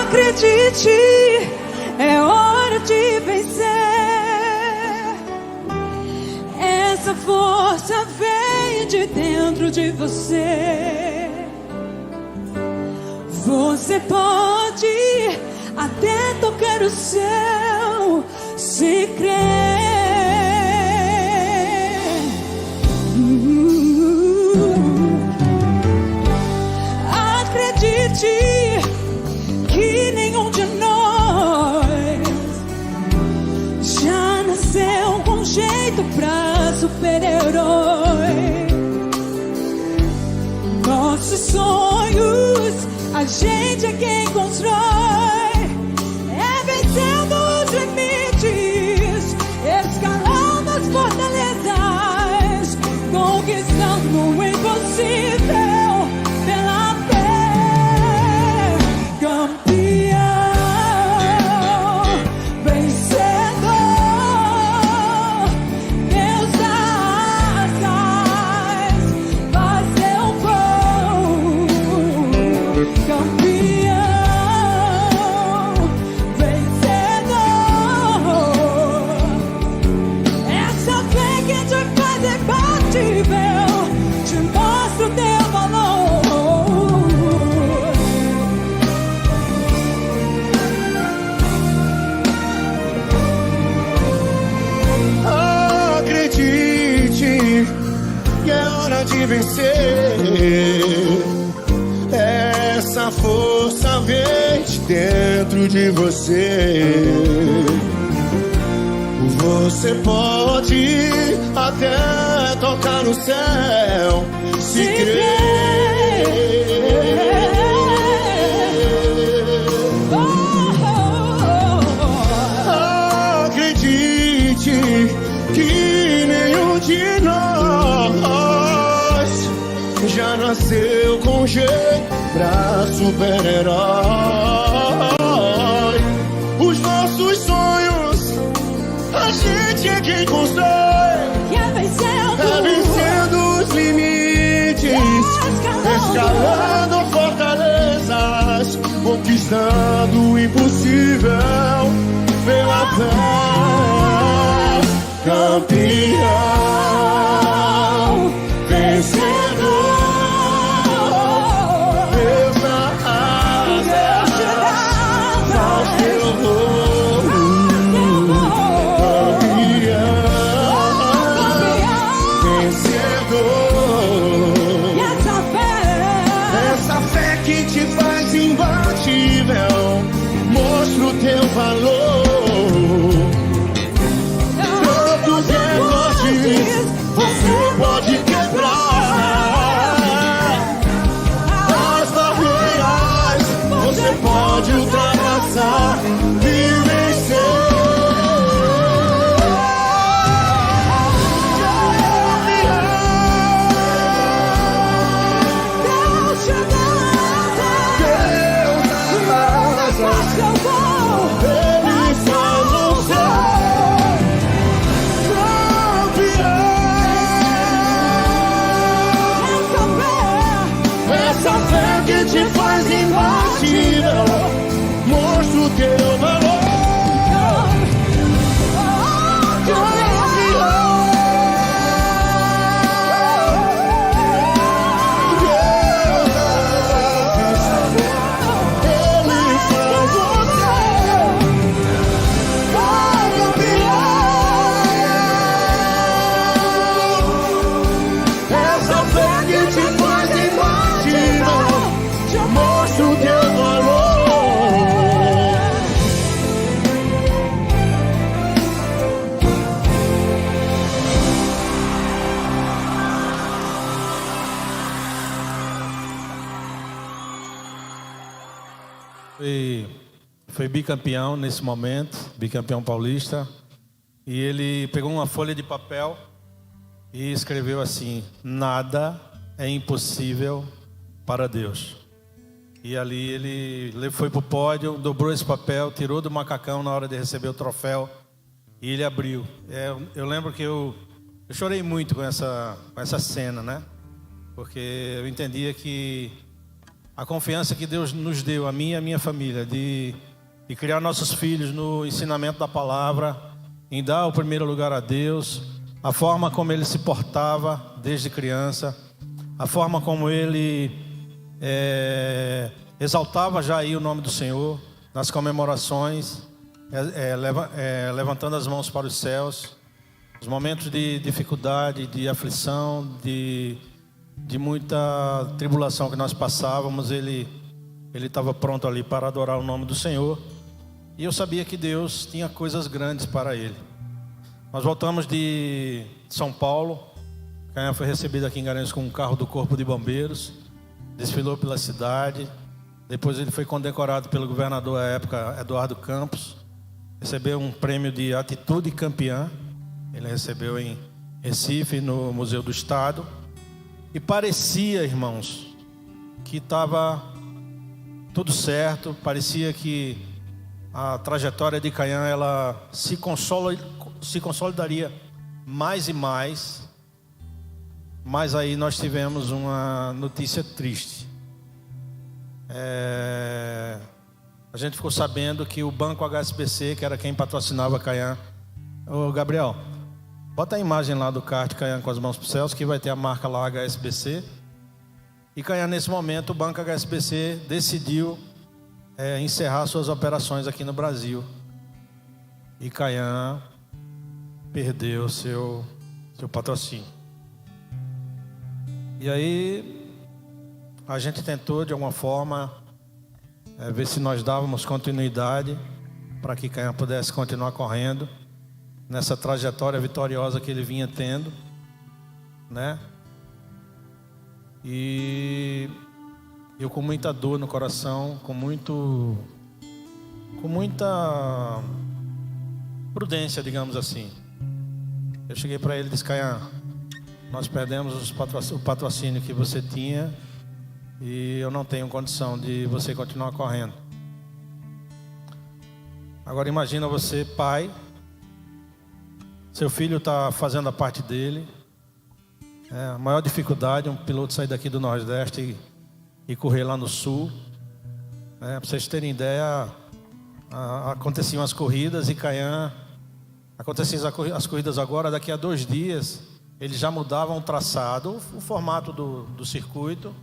Acredite, é hora de vencer. Essa força vem de dentro de você. Você pode até tocar o céu se crer. super-herói. Nossos sonhos, a gente é quem constrói. É vencendo os limites, escalando as fortalezas, conquistando o impossível pela fé. Campeão, vencedor, Deus das asas, faz seu gol. Campeão, vencedor, essa fé que te faz imbatível, te mostra o teu valor. Acredite que é hora de vencer. Essa força vem de dentro de você. Você pode até tocar no céu se acredite que nenhum de nós já nasceu com jeito pra super-herói. Os nossos sonhos, a gente é quem constrói. É vencendo os limites, escalando fortalezas, conquistando o impossível pela fé. Campeão, vencedor, Deus nas asas, ao seu nome. Essa fé que te faz imbatível, mostra o teu valor. Tantos recordes você pode quebrar, as barreiras você pode ultrapassar e vencer. Essa fé que te faz imbatível, mostra o teu valor. Essa fé que te faz imbatível, mostra o teu valor. Foi bicampeão nesse momento, bicampeão paulista. E ele pegou uma folha de papel e escreveu assim: nada é impossível para Deus. E ali ele foi para o pódio, dobrou esse papel, tirou do macacão na hora de receber o troféu e ele abriu. Eu lembro que eu chorei muito com essa cena, né? Porque eu entendia que a confiança que Deus nos deu, a mim e a minha família, de criar nossos filhos no ensinamento da palavra, em dar o primeiro lugar a Deus, a forma como ele se portava desde criança, a forma como ele exaltava já aí o nome do Senhor nas comemorações, levantando as mãos para os céus, os momentos de dificuldade, de aflição, de muita tribulação que nós passávamos, ele estava pronto ali para adorar o nome do Senhor. E eu sabia que Deus tinha coisas grandes para ele. Nós voltamos de São Paulo. Caian foi recebido aqui em Garanhuns com um carro do Corpo de Bombeiros. Desfilou pela cidade. Depois ele foi condecorado pelo governador à época, Eduardo Campos. Recebeu um prêmio de atitude campeã. Ele recebeu em Recife, no Museu do Estado. E parecia, irmãos, que estava tudo certo. Parecia que a trajetória de Caian, ela se consolidaria mais e mais. Mas aí nós tivemos uma notícia triste. A gente ficou sabendo que o Banco HSBC, que era quem patrocinava Caian... Ô Gabriel, bota a imagem lá do kart Caian com as mãos para os céus, que vai ter a marca lá HSBC. E Caian, nesse momento, o Banco HSBC decidiu encerrar suas operações aqui no Brasil. E Caian perdeu seu patrocínio. E aí a gente tentou de alguma forma ver se nós dávamos continuidade para que Caian pudesse continuar correndo nessa trajetória vitoriosa que ele vinha tendo, né? E eu, com muita dor no coração, com muita prudência, digamos assim, eu cheguei para ele e disse: Caian, nós perdemos o patrocínio que você tinha e eu não tenho condição de você continuar correndo. Agora imagina você, pai, seu filho está fazendo a parte dele. A maior dificuldade é um piloto sair daqui do Nordeste e correr lá no Sul. Para vocês terem ideia, aconteciam as corridas e Caian... Aconteciam as corridas agora, daqui a 2 dias, eles já mudavam o traçado, o formato do circuito.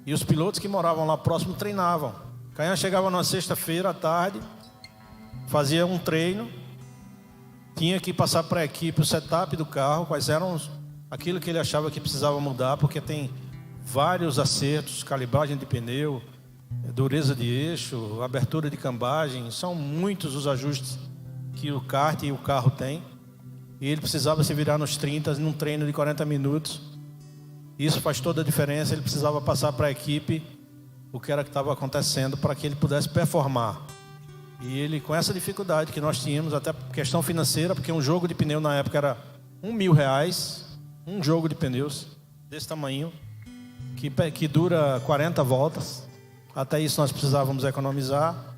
E os pilotos que moravam lá próximo treinavam. Caian chegava numa sexta-feira à tarde, fazia um treino, tinha que passar para a equipe o setup do carro, quais eram aquilo que ele achava que precisava mudar, porque tem vários acertos, calibragem de pneu, dureza de eixo, abertura de cambagem, são muitos os ajustes que o kart e o carro tem. E ele precisava se virar nos 30 num treino de 40 minutos. Isso faz toda a diferença. Ele precisava passar para a equipe o que era que estava acontecendo para que ele pudesse performar. E ele, com essa dificuldade que nós tínhamos, até questão financeira, porque um jogo de pneu na época era R$1.000, um jogo de pneus desse tamanho, que dura 40 voltas. Até isso nós precisávamos economizar.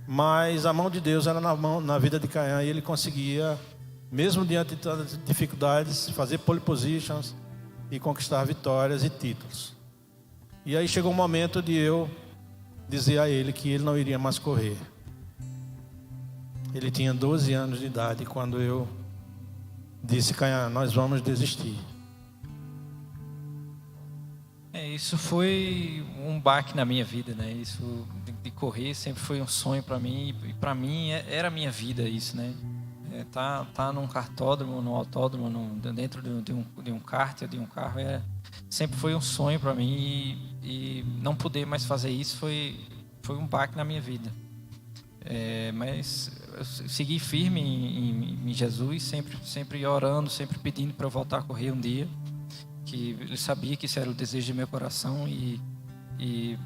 Mas a mão de Deus era na vida de Caian, e ele conseguia, mesmo diante de todas as dificuldades, fazer pole positions e conquistar vitórias e títulos. E aí chegou um momento de eu dizer a ele que ele não iria mais correr. Ele tinha 12 anos de idade quando eu disse: Caian, nós vamos desistir. Isso foi um baque na minha vida, né? Isso de correr sempre foi um sonho para mim, e para mim era a minha vida isso, né? Tá num kartódromo, num autódromo, dentro de um kart, de um carro, sempre foi um sonho para mim, e não poder mais fazer isso foi um baque na minha vida. Mas eu segui firme em Jesus, sempre orando, sempre pedindo para eu voltar a correr um dia, que ele sabia que isso era o desejo do meu coração, e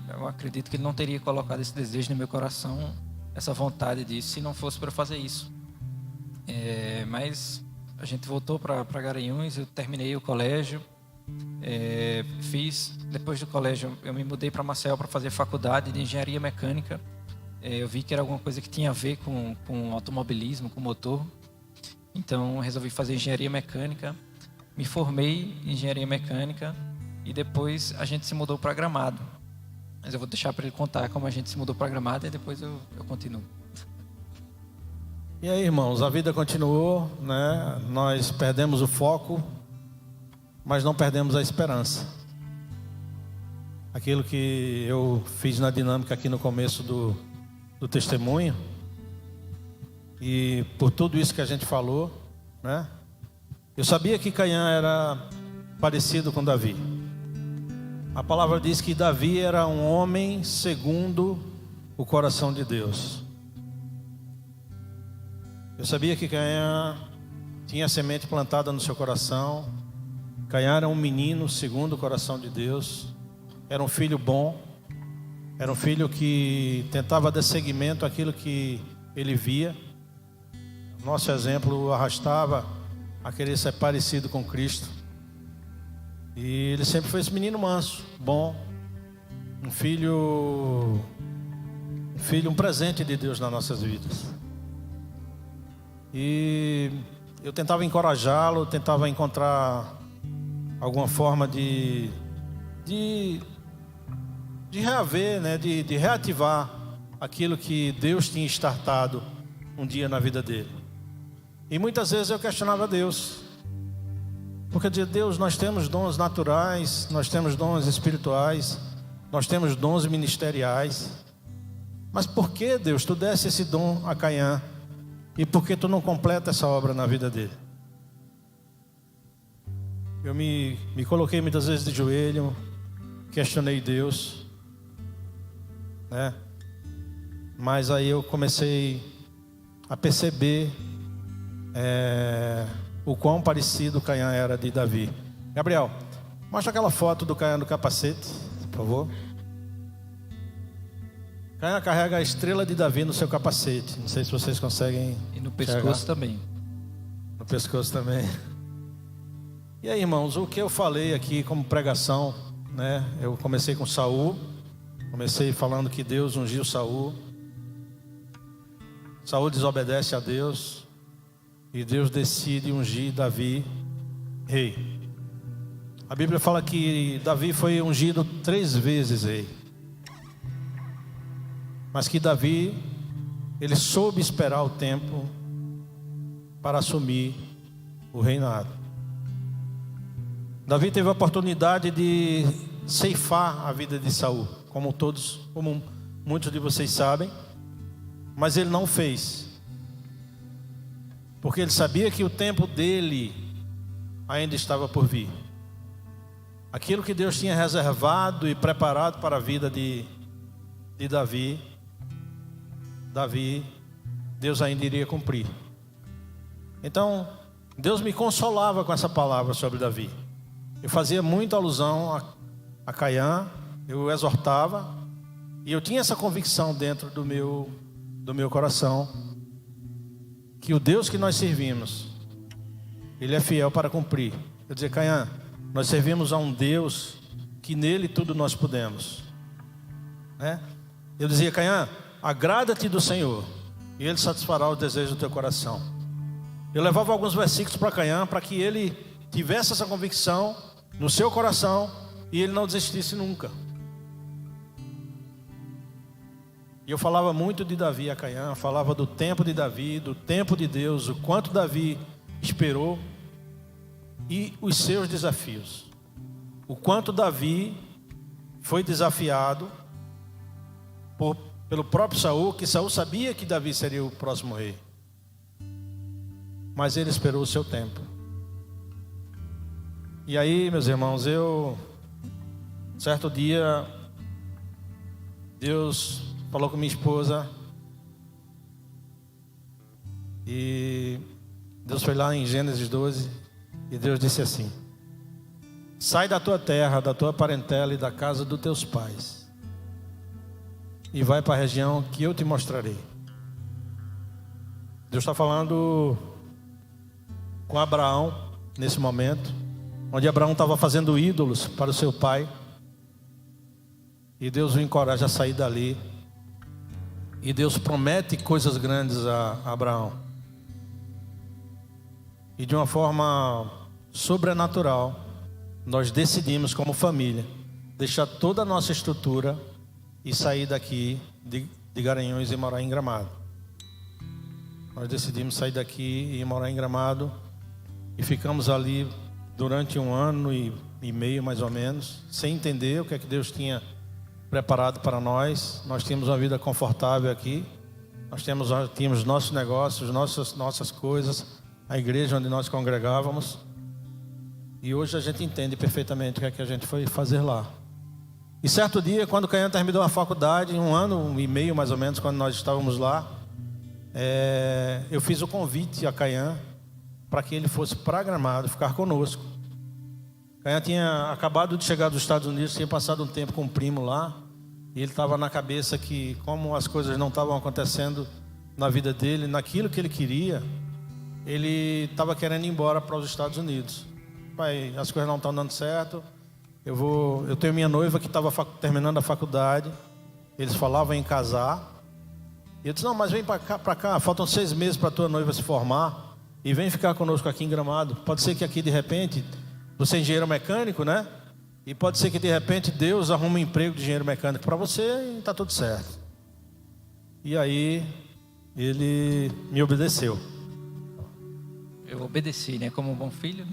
eu acredito que ele não teria colocado esse desejo no meu coração, essa vontade disso, se não fosse para fazer isso. Mas a gente voltou para Garanhuns, eu terminei o colégio, depois do colégio eu me mudei para Maceió para fazer faculdade de engenharia mecânica. Eu vi que era alguma coisa que tinha a ver com automobilismo, com motor, então resolvi fazer engenharia mecânica. Me formei em engenharia mecânica e depois a gente se mudou para Gramado. Mas eu vou deixar para ele contar como a gente se mudou para Gramado e depois eu continuo. E aí, irmãos, a vida continuou, né? Nós perdemos o foco, mas não perdemos a esperança. Aquilo que eu fiz na dinâmica aqui no começo do testemunho, e por tudo isso que a gente falou, né? Eu sabia que Caian era parecido com Davi. A palavra diz que Davi era um homem segundo o coração de Deus. Eu sabia que Caian tinha a semente plantada no seu coração. Caian era um menino segundo o coração de Deus. Era um filho bom. Era um filho que tentava dar seguimento àquilo que ele via. Nosso exemplo o arrastava a querer ser parecido com Cristo. E ele sempre foi esse menino manso, bom. Um filho, um presente de Deus nas nossas vidas. E eu tentava encorajá-lo, tentava encontrar alguma forma de reaver, né? de reativar aquilo que Deus tinha startado um dia na vida dele. E muitas vezes eu questionava Deus, porque eu dizia: Deus, nós temos dons naturais, nós temos dons espirituais, nós temos dons ministeriais, mas por que, Deus, tu desse esse dom a Caian? E por que tu não completa essa obra na vida dele? Eu me coloquei muitas vezes de joelho, questionei Deus, né? Mas aí eu comecei a perceber o quão parecido Caian era de Davi. Gabriel, mostra aquela foto do Caian no capacete, por favor. Caian carrega a estrela de Davi no seu capacete. Não sei se vocês conseguem. E no pescoço também. No pescoço também. E aí, irmãos, o que eu falei aqui como pregação, né? Eu comecei com Saul. Comecei falando que Deus ungiu Saul. Saul desobedece a Deus. E Deus decide ungir Davi rei. A Bíblia fala que Davi foi ungido 3 vezes rei. Mas que Davi, ele soube esperar o tempo para assumir o reinado. Davi teve a oportunidade de ceifar a vida de Saul, como muitos de vocês sabem, mas ele não fez, porque ele sabia que o tempo dele ainda estava por vir. Aquilo que Deus tinha reservado e preparado para a vida de Davi, Deus ainda iria cumprir. Então, Deus me consolava com essa palavra sobre Davi. Eu fazia muita alusão a Caian, eu o exortava, e eu tinha essa convicção dentro do meu coração, que o Deus que nós servimos, Ele é fiel para cumprir. Eu dizia: Caian, nós servimos a um Deus que nele tudo nós podemos, né? Eu dizia: Caian, agrada-te do Senhor e Ele satisfará os desejos do teu coração. Eu levava alguns versículos para Caian, para que ele tivesse essa convicção no seu coração e ele não desistisse nunca. E eu falava muito de Davi a Caian, falava do tempo de Davi, do tempo de Deus, o quanto Davi esperou e os seus desafios. O quanto Davi foi desafiado pelo próprio Saul, que Saul sabia que Davi seria o próximo rei. Mas ele esperou o seu tempo. E aí, meus irmãos, certo dia, Deus falou com minha esposa. E Deus foi lá em Gênesis 12. E Deus disse assim: sai da tua terra, da tua parentela e da casa dos teus pais, e vai para a região que eu te mostrarei. Deus está falando com Abraão nesse momento, onde Abraão estava fazendo ídolos para o seu pai. E Deus o encoraja a sair dali. E Deus promete coisas grandes a Abraão. E de uma forma sobrenatural, nós decidimos como família deixar toda a nossa estrutura e sair daqui de Garanhuns e morar em Gramado. Nós decidimos sair daqui e morar em Gramado. E ficamos ali durante 1 ano e meio, mais ou menos, sem entender o que é que Deus tinha preparado para nós. Nós tínhamos uma vida confortável aqui. Nós tínhamos nossos negócios, nossas coisas, a igreja onde nós congregávamos. E hoje a gente entende perfeitamente o que é que a gente foi fazer lá. E certo dia, quando o Caian terminou a faculdade, 1 ano e meio mais ou menos, quando nós estávamos lá, eu fiz o convite a Caian para que ele fosse para Gramado ficar conosco. Caian tinha acabado de chegar dos Estados Unidos, tinha passado um tempo com um primo lá, e ele estava na cabeça que, como as coisas não estavam acontecendo na vida dele, naquilo que ele queria, ele estava querendo ir embora para os Estados Unidos. Pai, as coisas não estão dando certo, eu tenho minha noiva que estava terminando a faculdade, eles falavam em casar, e eu disse, não, mas vem para cá, faltam 6 meses para a tua noiva se formar, e vem ficar conosco aqui em Gramado. Pode ser que aqui de repente, você é engenheiro mecânico, né? E pode ser que de repente Deus arrume um emprego de engenheiro mecânico para você e está tudo certo. E aí, ele me obedeceu. Eu obedeci, né? Como um bom filho.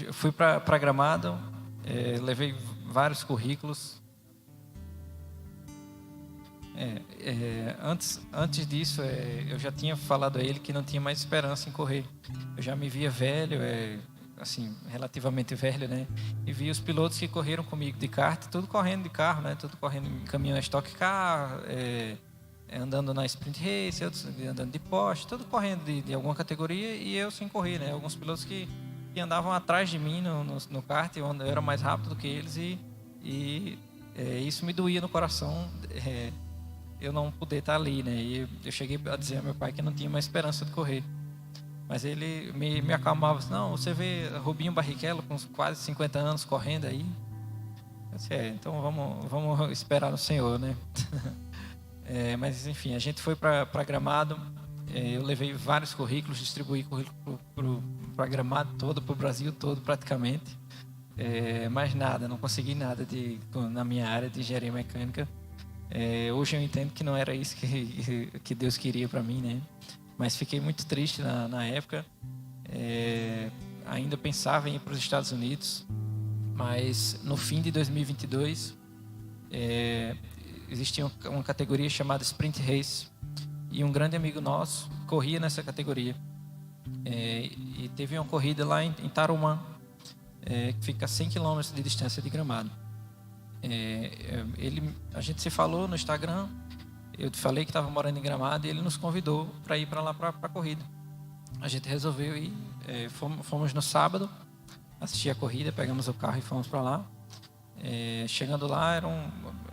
Eu fui para Gramado, levei vários currículos. Antes disso, eu já tinha falado a ele que não tinha mais esperança em correr. Eu já me via velho, assim, relativamente velho, né? E vi os pilotos que correram comigo de kart, tudo correndo de carro, né? Tudo correndo em caminhão Stock Car, andando na Sprint Race, outros andando de Porsche, tudo correndo de alguma categoria, e eu sem correr, né? Alguns pilotos que andavam atrás de mim no kart, onde eu era mais rápido do que eles, e isso me doía no coração, eu não poder estar ali, né? E eu cheguei a dizer ao meu pai que não tinha mais esperança de correr. Mas ele me acalmava, assim, não, você vê Rubinho Barrichello com quase 50 anos correndo aí. Eu disse, então vamos esperar no Senhor, né? Mas enfim, a gente foi para Gramado, eu levei vários currículos, distribuí currículo para Gramado todo, para o Brasil todo praticamente. Mas nada, não consegui nada na minha área de engenharia mecânica. Hoje eu entendo que não era isso que Deus queria para mim, né? Mas fiquei muito triste na época. Ainda pensava em ir para os Estados Unidos, mas no fim de 2022 existia uma categoria chamada Sprint Race, e um grande amigo nosso corria nessa categoria. E teve uma corrida lá em Tarumã, que fica a 100 km de distância de Gramado. A gente se falou no Instagram, eu falei que estava morando em Gramado, e ele nos convidou para ir para lá para a corrida. A gente resolveu ir, fomos no sábado, assistir a corrida, pegamos o carro e fomos para lá. Chegando lá, era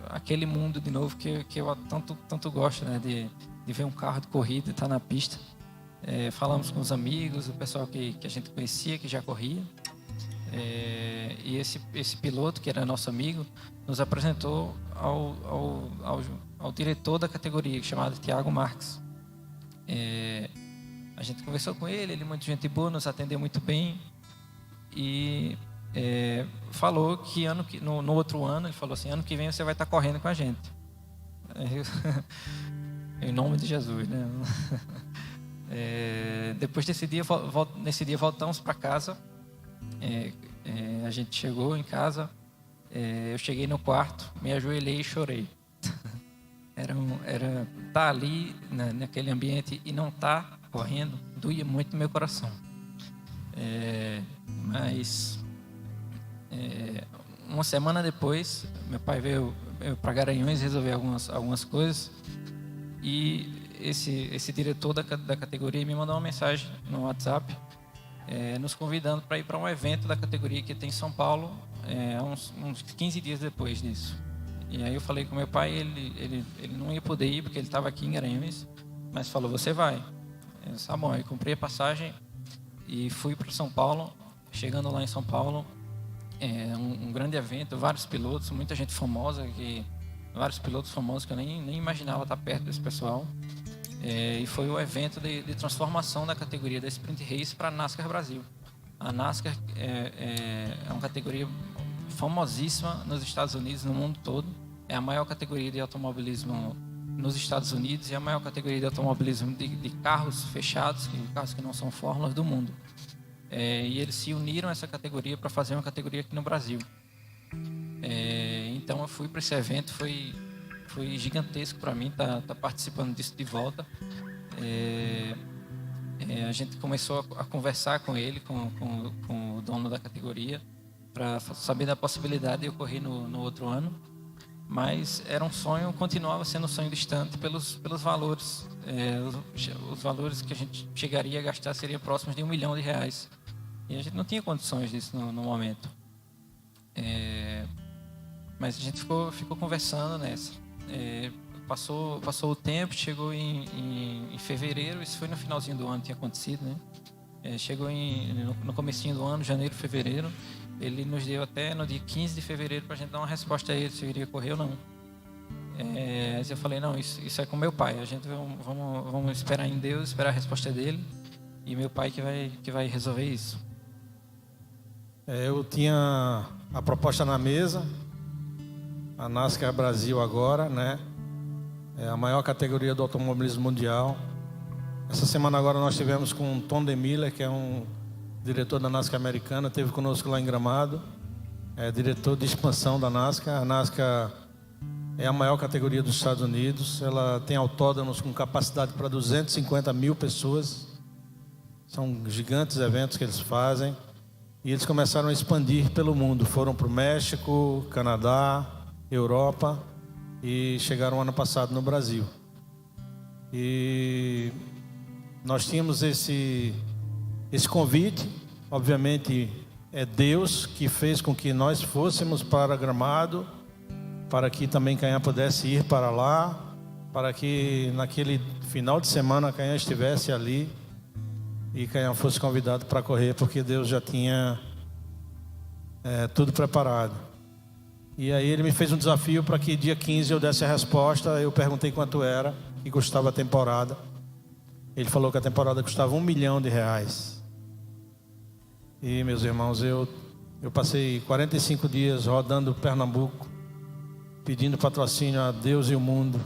aquele mundo de novo que eu tanto gosto, né? De ver um carro de corrida e estar na pista. Falamos com os amigos, o pessoal que a gente conhecia, que já corria. E esse piloto, que era nosso amigo, nos apresentou ao diretor da categoria, chamado Thiago Marques. A gente conversou com ele muito gente boa, nos atendeu muito bem, e falou que no outro ano, ele falou assim, ano que vem você vai estar correndo com a gente. Em nome de Jesus, né? Depois desse dia, voltamos para casa. A gente chegou em casa, eu cheguei no quarto, me ajoelhei e chorei. Era estar ali naquele ambiente e não estar correndo, doía muito no meu coração. Mas uma semana depois, meu pai veio para Garanhuns resolver algumas coisas, e esse diretor da categoria me mandou uma mensagem no WhatsApp, nos convidando para ir para um evento da categoria que tem em São Paulo, uns 15 dias depois disso. E aí eu falei com meu pai, ele não ia poder ir porque ele estava aqui em Garanhuns, mas falou, você vai. Eu disse, tá bom. Eu comprei a passagem e fui para São Paulo. Chegando lá em São Paulo, um grande evento, vários pilotos, muita gente famosa, vários pilotos famosos que eu nem imaginava estar perto desse pessoal. E foi o evento de transformação da categoria da Sprint Race para a NASCAR Brasil. A NASCAR é uma categoria famosíssima nos Estados Unidos, no mundo todo. É a maior categoria de automobilismo nos Estados Unidos e a maior categoria de automobilismo de carros fechados, carros que não são fórmulas do mundo. E eles se uniram a essa categoria para fazer uma categoria aqui no Brasil. Então eu fui para esse evento, foi gigantesco para mim estar participando disso de volta. A gente começou a conversar com ele, com o dono da categoria, para saber da possibilidade de eu correr no outro ano. mas era um sonho, continuava sendo um sonho distante pelos valores. Os valores que a gente chegaria a gastar seriam próximos de R$1 milhão. E a gente não tinha condições disso no momento. Mas a gente ficou conversando nessa. Passou o tempo, chegou em fevereiro, isso foi no finalzinho do ano, tinha acontecido, né? Chegou no comecinho do ano, janeiro, fevereiro. Ele nos deu até no dia 15 de fevereiro para a gente dar uma resposta a ele, se eu iria correr ou não. Eu falei, não, isso é com meu pai. A gente vamos esperar em Deus, esperar a resposta dele. E meu pai que vai resolver isso. Eu tinha a proposta na mesa. A NASCAR Brasil agora, né? É a maior categoria do automobilismo mundial. Essa semana agora nós tivemos com o Tom DeMiller, que é um diretor da NASCAR americana, esteve conosco lá em Gramado, diretor de expansão da NASCAR. A NASCAR é a maior categoria dos Estados Unidos, ela tem autódromos com capacidade para 250 mil pessoas, são gigantes eventos que eles fazem, e eles começaram a expandir pelo mundo, foram para o México, Canadá, Europa, e chegaram ano passado no Brasil. E nós tínhamos esse convite, obviamente é Deus que fez com que nós fôssemos para Gramado, para que também Caiã pudesse ir para lá, para que naquele final de semana Caiã estivesse ali e Caiã fosse convidado para correr, porque Deus já tinha tudo preparado. E aí ele me fez um desafio para que dia 15 eu desse a resposta. Eu perguntei quanto era e custava a temporada. Ele falou que a temporada custava R$1 milhão. E, meus irmãos, eu passei 45 dias rodando Pernambuco, pedindo patrocínio a Deus e o mundo.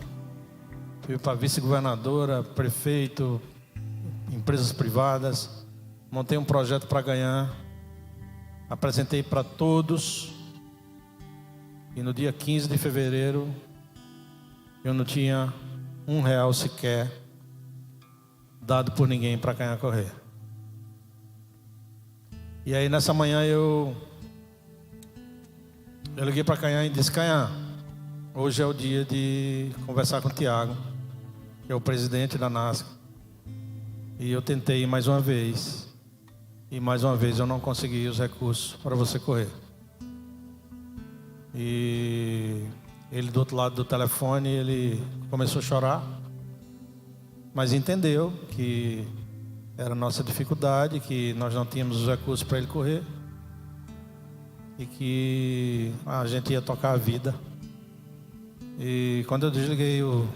Fui para vice-governadora, prefeito, empresas privadas. Montei um projeto para ganhar. Apresentei para todos. E no dia 15 de fevereiro, eu não tinha R$1 sequer dado por ninguém para Caiã correr. E aí nessa manhã eu liguei para Caiã e disse: Caiã, hoje é o dia de conversar com o Tiago, que é o presidente da NASCAR. E eu tentei mais uma vez. E mais uma vez eu não consegui os recursos para você correr. E ele do outro lado do telefone, ele começou a chorar, mas entendeu que era a nossa dificuldade, que nós não tínhamos os recursos para ele correr e que a gente ia tocar a vida. E quando eu desliguei o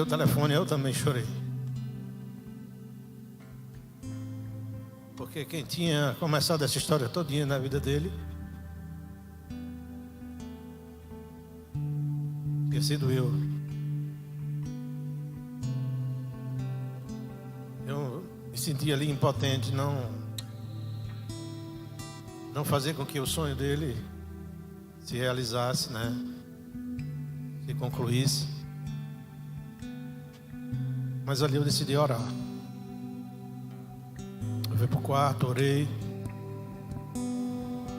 telefone, eu também chorei. Porque quem tinha começado essa história todinha na vida dele tinha sido eu. Eu me senti ali impotente, não fazer com que o sonho dele se realizasse, né? Se concluísse. Mas ali eu decidi orar. Eu fui pro quarto, orei.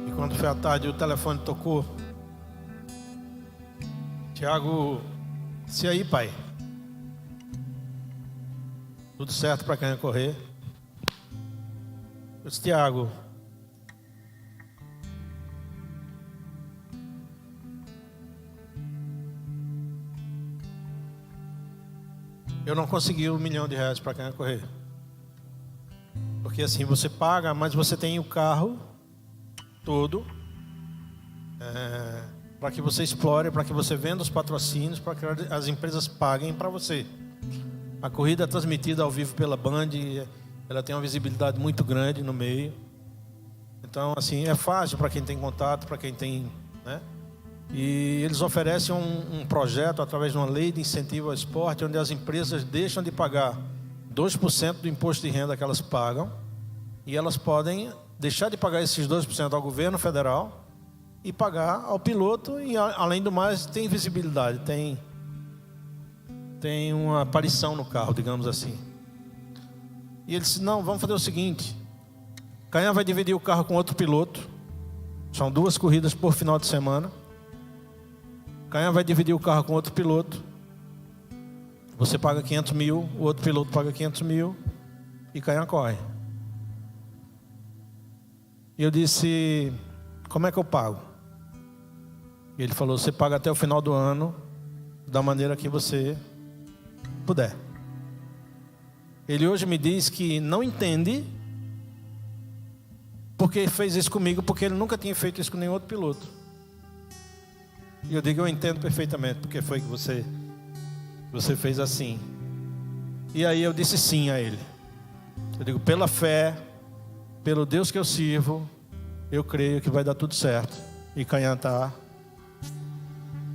E quando foi à tarde, o telefone tocou. Tiago, se aí, pai? Tudo certo para Caiã correr? Eu disse: Tiago, eu não consegui R$1 milhão para Caiã correr. Porque assim, você paga, mas você tem o carro todo para que você explore, para que você venda os patrocínios, para que as empresas paguem para você. A corrida é transmitida ao vivo pela Band, ela tem uma visibilidade muito grande no meio. Então, assim, é fácil para quem tem contato, para quem tem, né? E eles oferecem um projeto através de uma lei de incentivo ao esporte, onde as empresas deixam de pagar 2% do imposto de renda que elas pagam, e elas podem deixar de pagar esses 2% ao governo federal e pagar ao piloto, e além do mais tem visibilidade, tem tem uma aparição no carro, digamos assim. E ele disse, não, vamos fazer o seguinte, Caian vai dividir o carro com outro piloto, são 2 corridas por final de semana. Caian vai dividir o carro com outro piloto, você paga 500 mil, o outro piloto paga 500 mil e Caian corre. E eu disse, como é que eu pago? E ele falou, você paga até o final do ano, da maneira que você puder. Ele hoje me diz que não entende porque fez isso comigo, porque ele nunca tinha feito isso com nenhum outro piloto. E eu digo, eu entendo perfeitamente porque foi que você fez assim. E aí eu disse sim a ele. Eu digo, pela fé, pelo Deus que eu sirvo, eu creio que vai dar tudo certo. E Caian está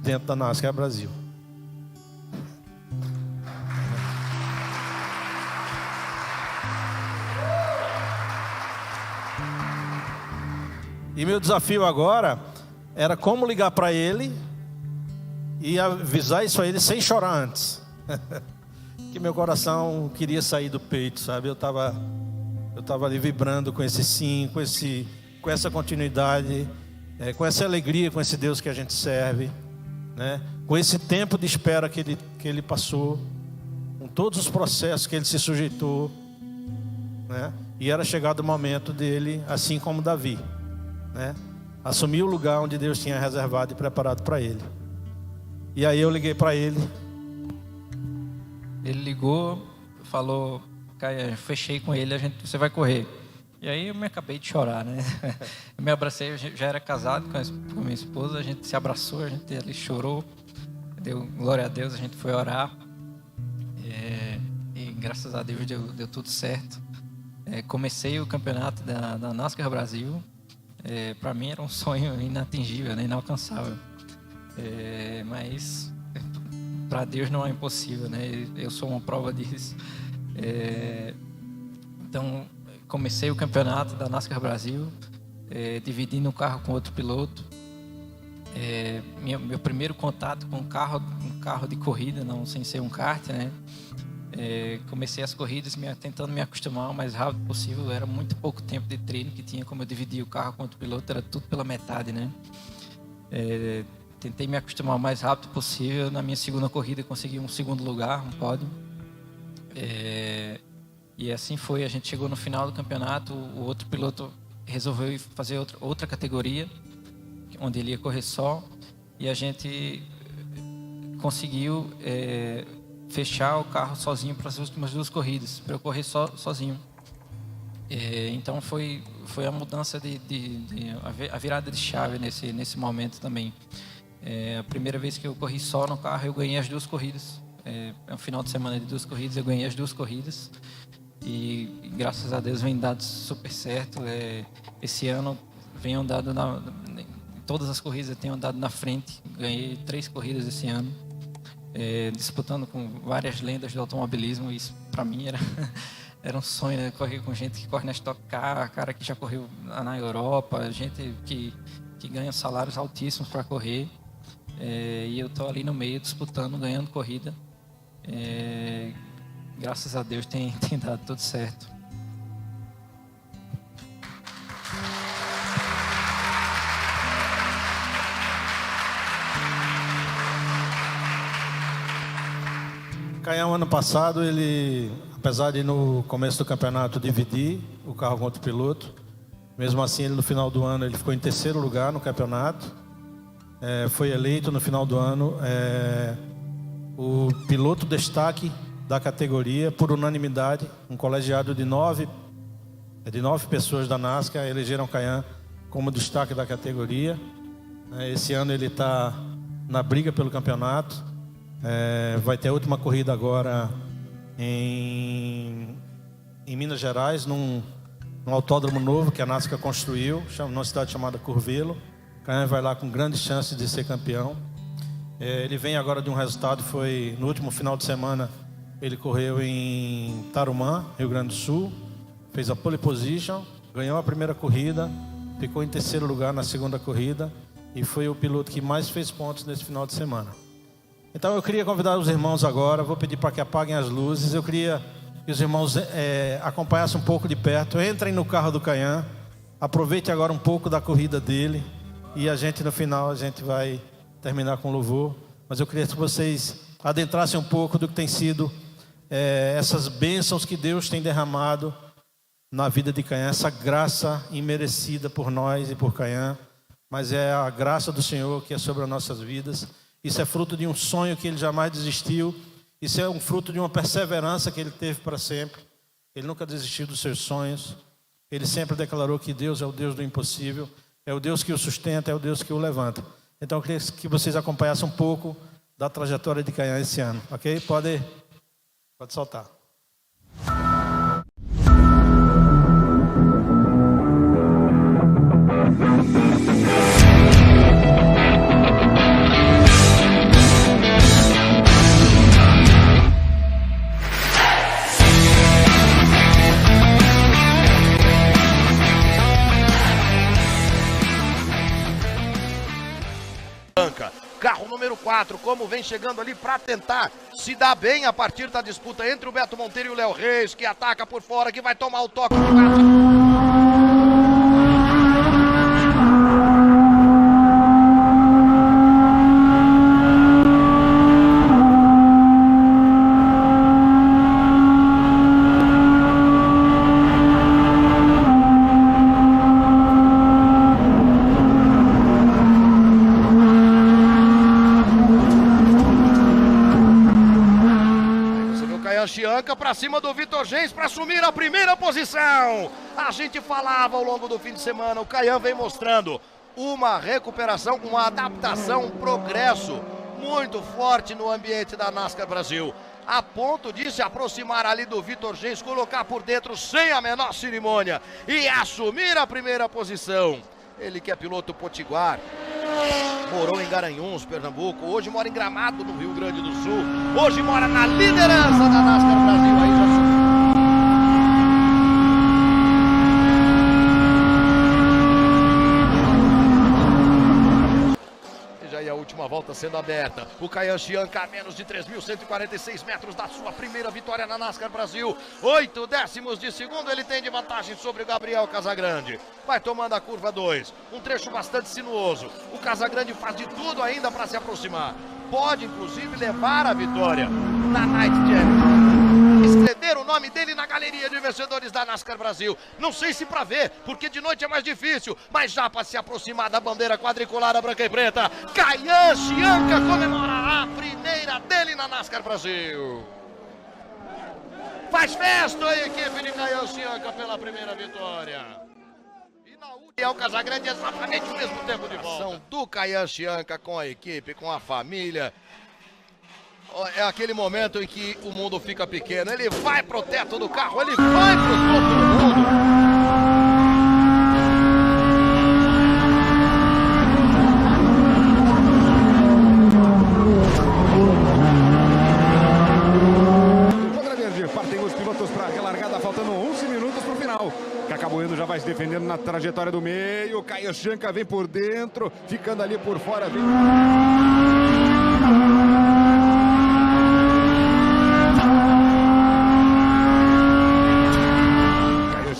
dentro da NASCAR Brasil. E meu desafio agora era como ligar para ele e avisar isso a ele sem chorar antes. Que meu coração queria sair do peito, sabe? Eu estava ali vibrando com esse sim, com essa continuidade, com essa alegria, com esse Deus que a gente serve, né? Com esse tempo de espera que ele passou, com todos os processos que ele se sujeitou, né? E era chegado o momento dele, assim como Davi, né? Assumir o lugar onde Deus tinha reservado e preparado para ele. E aí eu liguei para ele. Ele ligou, falou, Caian, fechei com ele, você vai correr. E aí eu me acabei de chorar, né? Eu me abracei, eu já era casado com a minha esposa, a gente se abraçou, a gente ali chorou, deu glória a Deus, a gente foi orar. E graças a Deus deu tudo certo. Comecei o campeonato da NASCAR Brasil. Para mim era um sonho inatingível, né? Inalcançável. Mas para Deus não é impossível, né? Eu sou uma prova disso. Então comecei o campeonato da NASCAR Brasil, dividindo o carro com outro piloto. Meu primeiro contato com um carro de corrida, não sem ser um kart, né? Comecei as corridas tentando me acostumar o mais rápido possível. Era muito pouco tempo de treino que tinha, como eu dividia o carro com outro piloto, era tudo pela metade, né? Tentei me acostumar o mais rápido possível. Na minha segunda corrida consegui um segundo lugar, um pódio. E assim foi, a gente chegou no final do campeonato, o outro piloto resolveu fazer outra categoria, onde ele ia correr só, e a gente conseguiu fechar o carro sozinho para as últimas 2 corridas, para eu correr sozinho. Então foi a mudança a virada de chave nesse momento também. A primeira vez que eu corri só no carro, eu ganhei as 2 corridas. É um final de semana de 2 corridas, eu ganhei as 2 corridas. E graças a Deus vem dado super certo. Esse ano venho dado todas as corridas eu tenho andado na frente. Ganhei 3 corridas esse ano, disputando com várias lendas do automobilismo. Isso para mim era um sonho, né? Correr com gente que corre na Stock Car, cara que já correu na Europa, gente que ganha salários altíssimos para correr. E eu tô ali no meio disputando, ganhando corrida. Graças a Deus tem dado tudo certo. Caian, ano passado, ele, apesar de no começo do campeonato dividir o carro com outro piloto, mesmo assim ele no final do ano ele ficou em 3º lugar no campeonato. Foi eleito no final do ano o piloto destaque da categoria por unanimidade. Um colegiado de 9 pessoas da NASCAR elegeram Caian como destaque da categoria. Esse ano ele está na briga pelo campeonato. Vai ter a última corrida agora em Minas Gerais, num autódromo novo que a NASCAR construiu, numa cidade chamada Curvelo. Caian vai lá com grandes chances de ser campeão. Ele vem agora de um resultado, foi no último final de semana, ele correu em Tarumã, Rio Grande do Sul, fez a pole position, ganhou a primeira corrida, ficou em 3º lugar na segunda corrida e foi o piloto que mais fez pontos nesse final de semana. Então eu queria convidar os irmãos agora, vou pedir para que apaguem as luzes. Eu queria que os irmãos acompanhassem um pouco de perto. Entrem no carro do Caian, aproveite agora um pouco da corrida dele. E a gente no final, a gente vai terminar com louvor. Mas eu queria que vocês adentrassem um pouco do que tem sido essas bênçãos que Deus tem derramado na vida de Caian. Essa graça imerecida por nós e por Caian. Mas é a graça do Senhor que é sobre as nossas vidas. Isso é fruto de um sonho que ele jamais desistiu. Isso é um fruto de uma perseverança que ele teve para sempre. Ele nunca desistiu dos seus sonhos. Ele sempre declarou que Deus é o Deus do impossível. É o Deus que o sustenta, é o Deus que o levanta. Então eu queria que vocês acompanhassem um pouco da trajetória de Caian esse ano. Ok? Pode soltar. Carro número 4, como vem chegando ali para tentar se dar bem a partir da disputa entre o Beto Monteiro e o Léo Reis, que ataca por fora, que vai tomar o toque de mata. Para cima do Vitor Gens para assumir a primeira posição. A gente falava ao longo do fim de semana, o Caian vem mostrando uma recuperação, uma adaptação, um progresso muito forte no ambiente da NASCAR Brasil, a ponto de se aproximar ali do Vitor Gens, colocar por dentro sem a menor cerimônia e assumir a primeira posição. Ele que é piloto potiguar, morou em Garanhuns, Pernambuco, hoje mora em Gramado, no Rio Grande do Sul, hoje mora na liderança da NASCAR Brasil. Aí já a última volta sendo aberta, o Caian Chianca a menos de 3.146 metros da sua primeira vitória na NASCAR Brasil, 8 décimos de segundo ele tem de vantagem sobre o Gabriel Casagrande. Vai tomando a curva 2, um trecho bastante sinuoso, o Casagrande faz de tudo ainda para se aproximar, pode inclusive levar a vitória na Night Challenge, escrever o nome dele na galeria de vencedores da NASCAR Brasil. Não sei se para ver, porque de noite é mais difícil, mas já para se aproximar da bandeira quadriculada branca e preta, Caian Chianca comemora a primeira dele na NASCAR Brasil. Faz festa a equipe de Caian Chianca pela primeira vitória. E na última, o Casagrande é exatamente o mesmo tempo de volta. Do Caian Chianca com a equipe, com a família. É aquele momento em que o mundo fica pequeno. Ele vai pro teto do carro, ele vai pro topo do mundo. Contra Verde, partem os pilotos para a relargada, faltando 11 minutos pro final. Cacá Bueno já vai se defendendo na trajetória do meio. Caian Chianca vem por dentro, ficando ali por fora.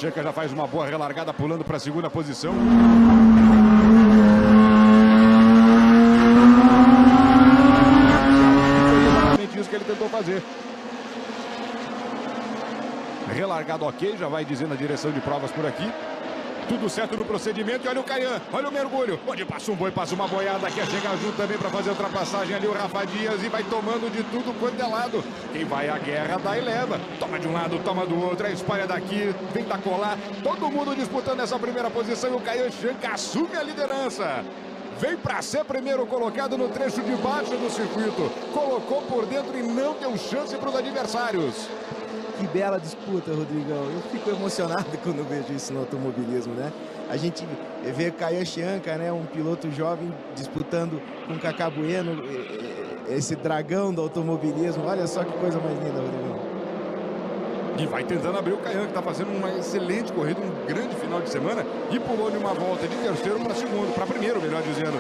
Chianca já faz uma boa relargada, pulando para a segunda posição. Exatamente isso que ele tentou fazer. Relargado ok, já vai dizendo a direção de provas por aqui. Tudo certo no procedimento, e olha o Caian, olha o mergulho, onde passa um boi, passa uma boiada, quer chegar junto também para fazer a ultrapassagem ali o Rafa Dias, e vai tomando de tudo quanto é lado. Quem vai à guerra dá e leva, toma de um lado, toma do outro, espalha daqui, tenta colar, todo mundo disputando essa primeira posição, e o Caian Chianca assume a liderança. Vem para ser primeiro colocado no trecho de baixo do circuito, colocou por dentro e não deu chance para os adversários. Que bela disputa, Rodrigão. Eu fico emocionado quando vejo isso no automobilismo, né? A gente vê o Caian Chianca, né? Um piloto jovem disputando com o Cacá Bueno, esse dragão do automobilismo. Olha só que coisa mais linda, Rodrigão. E vai tentando abrir o Caian, que está fazendo uma excelente corrida, um grande final de semana. E pulou de uma volta de terceiro para segundo, para primeiro, melhor dizendo.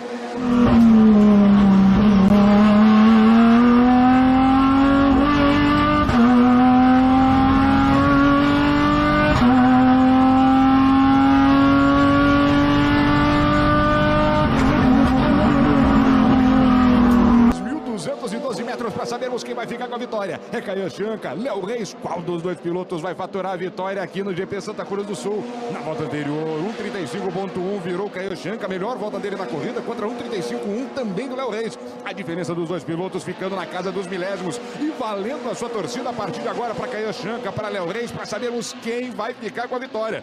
vitória. É Kayan Chianca, Léo Reis. Qual dos dois pilotos vai faturar a vitória aqui no GP Santa Cruz do Sul? Na volta anterior, 1:35.1 virou Kayan Chianca, a melhor volta dele na corrida, contra 1:35.1 também do Léo Reis. A diferença dos dois pilotos ficando na casa dos milésimos e valendo a sua torcida a partir de agora para Kayan Chianca, para Léo Reis, para sabermos quem vai ficar com a vitória.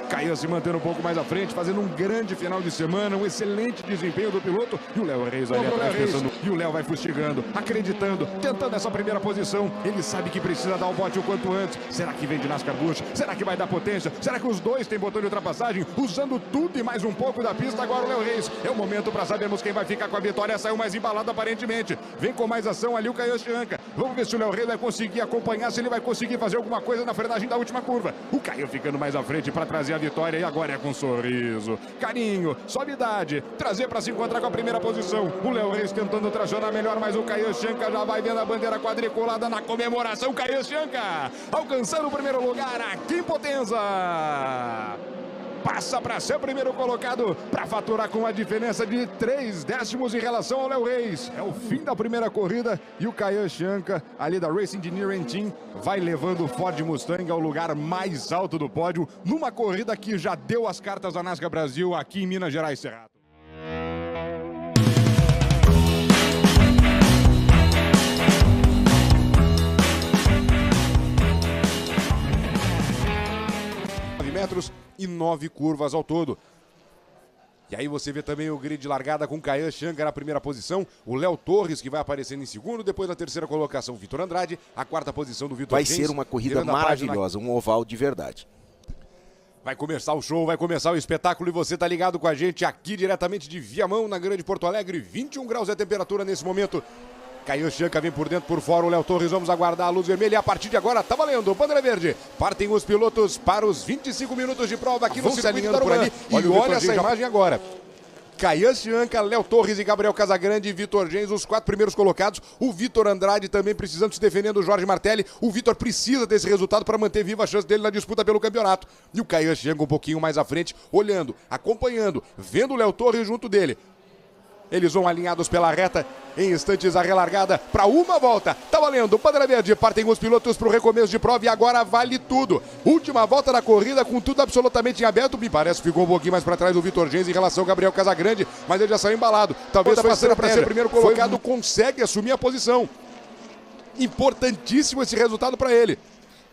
Kayan se mantendo um pouco mais à frente, fazendo um grande final de semana, um excelente desempenho do piloto. E o Léo Reis ali atrás pensando. E o Léo vai fustigando, acreditando, tentando essa primeira posição. Ele sabe que precisa dar o bote o quanto antes. Será que vem de NASCAR Busch? Será que vai dar potência? Será que os dois têm botão de ultrapassagem? Usando tudo e mais um pouco da pista agora o Léo Reis. É o momento para sabermos quem vai ficar com a vitória. Saiu mais embalado aparentemente. Vem com mais ação ali o Kayan Chianca. Vamos ver se o Léo Reis vai conseguir acompanhar, se ele vai conseguir fazer alguma coisa na frenagem da última curva. O Kayan ficando mais à frente para trazer a vitória e agora é com sorriso, carinho, suavidade, trazer para se encontrar com a primeira posição. O Léo Reis tentando tracionar melhor, mas o Kayan Chianca já vai vendo a bandeira quadriculada na comemoração. Kayan Chianca alcançando o primeiro lugar aqui em Potenza. Passa para ser o primeiro colocado para faturar com a diferença de 3 décimos em relação ao Léo Reis. É o fim da primeira corrida e o Kayan Chianca, ali da Racing Engineering Team, vai levando o Ford Mustang ao lugar mais alto do pódio, numa corrida que já deu as cartas da NASCAR Brasil aqui em Minas Gerais, Cerrado. Metros e 9 curvas ao todo. E aí você vê também o grid de largada com Kayan Chianca na primeira posição, o Léo Torres que vai aparecendo em segundo, depois na terceira colocação Vitor Andrade, a quarta posição do Vitor Vai James, ser uma corrida maravilhosa, um oval de verdade. Vai começar o show, vai começar o espetáculo e você tá ligado com a gente aqui diretamente de Viamão, na Grande Porto Alegre. 21 graus é a temperatura nesse momento. Kayan Chianca vem por dentro, por fora, o Léo Torres, vamos aguardar a luz vermelha e a partir de agora tá valendo, bandeira verde. Partem os pilotos para os 25 minutos de prova aqui no circuito da Aruan. E olha essa imagem agora. Kayan Chianca, Léo Torres e Gabriel Casagrande e Vitor James, os 4 primeiros colocados. O Vitor Andrade também precisando se defendendo, o Jorge Martelli. O Vitor precisa desse resultado para manter viva a chance dele na disputa pelo campeonato. E o Kayan Chianca um pouquinho mais à frente, olhando, acompanhando, vendo o Léo Torres junto dele. Eles vão alinhados pela reta, em instantes a relargada para uma volta. Tá valendo, bandeira verde, partem os pilotos para o recomeço de prova e agora vale tudo. Última volta da corrida com tudo absolutamente em aberto. Me parece que ficou um pouquinho mais para trás do Vitor James em relação ao Gabriel Casagrande, mas ele já saiu embalado. Talvez para ser o primeiro colocado, consegue assumir a posição. Importantíssimo esse resultado para ele.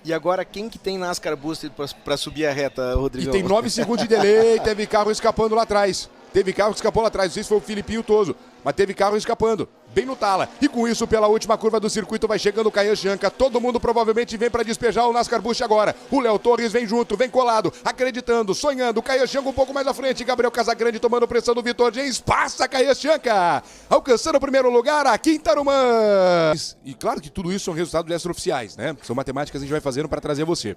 E agora quem que tem NASCAR Booster para subir a reta, Rodrigo? E tem 9 segundos de delay, teve carro escapando lá atrás. Teve carro que escapou lá atrás, não sei se foi o Filipinho Toso, mas teve carro escapando, bem no tala. E com isso, pela última curva do circuito, vai chegando o Kayan Chianca. Todo mundo provavelmente vem para despejar o NASCAR Busch agora. O Léo Torres vem junto, vem colado, acreditando, sonhando. O Kayan Chianca um pouco mais à frente. Gabriel Casagrande tomando pressão do Vitor James. Passa Kayan Chianca, alcançando o primeiro lugar aqui em Tarumã. E claro que tudo isso são resultados extraoficiais, né? São matemáticas que a gente vai fazendo para trazer você.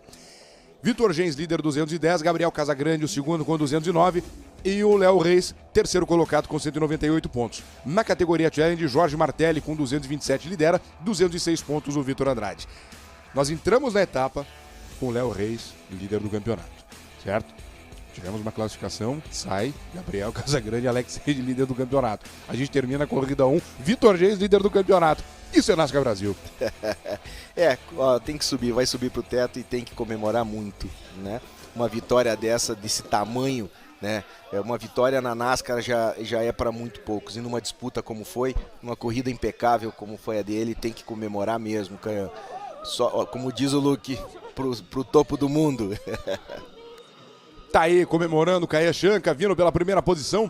Vitor James, líder 210, Gabriel Casagrande, o segundo com 209 e o Léo Reis, terceiro colocado com 198 pontos. Na categoria Challenge, Jorge Martelli com 227 lidera, 206 pontos o Vitor Andrade. Nós entramos na etapa com o Léo Reis, líder do campeonato, certo? Tivemos uma classificação, sai Gabriel Casagrande e Alex Reis, líder do campeonato. A gente termina a corrida 1, Vitor James, líder do campeonato. Isso é NASCAR Brasil. Tem que subir, vai subir pro teto e tem que comemorar muito, né? Uma vitória desse tamanho, né? Uma vitória na NASCAR já é para muito poucos. E numa disputa como foi, uma corrida impecável como foi a dele, tem que comemorar mesmo. Só, como diz o Luke, pro topo do mundo. Tá aí comemorando o Kayan Chianca, vindo pela primeira posição,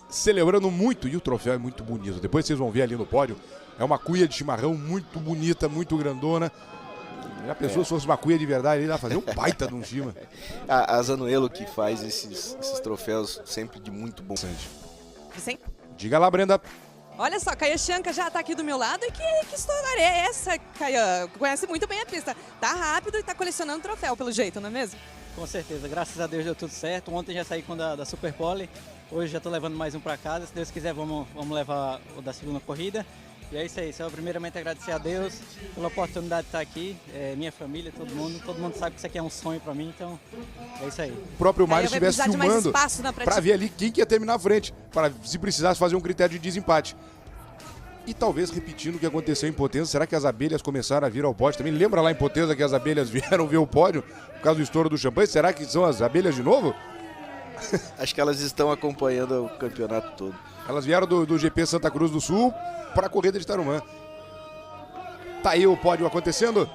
celebrando muito, e o troféu é muito bonito. Depois vocês vão ver ali no pódio. É uma cuia de chimarrão muito bonita, muito grandona. Já pensou se fosse uma cuia de verdade, ele ia fazer um baita de um cima. A Zanuelo que faz esses troféus sempre de muito bom. Diga lá, Brenda. Olha só, Kayan Chianca já tá aqui do meu lado. E que história é essa, Kayan? Conhece muito bem a pista. Tá rápido e tá colecionando troféu, pelo jeito, não é mesmo? Com certeza, graças a Deus deu tudo certo. Ontem já saí com da Super Pole, hoje já tô levando mais um para casa. Se Deus quiser, vamos levar o da segunda corrida. E é isso aí, só primeiramente agradecer a Deus pela oportunidade de estar aqui, minha família, todo mundo sabe que isso aqui é um sonho para mim, então é isso aí. O próprio Mário estivesse filmando para ver ali quem que ia terminar à frente, para se precisasse fazer um critério de desempate. E talvez repetindo o que aconteceu em Potenza, será que as abelhas começaram a vir ao pódio também? Lembra lá em Potenza que as abelhas vieram ver o pódio por causa do estouro do champanhe? Será que são as abelhas de novo? Acho que elas estão acompanhando o campeonato todo. Elas vieram do GP Santa Cruz do Sul para a corrida de Tarumã. Tá aí o pódio acontecendo.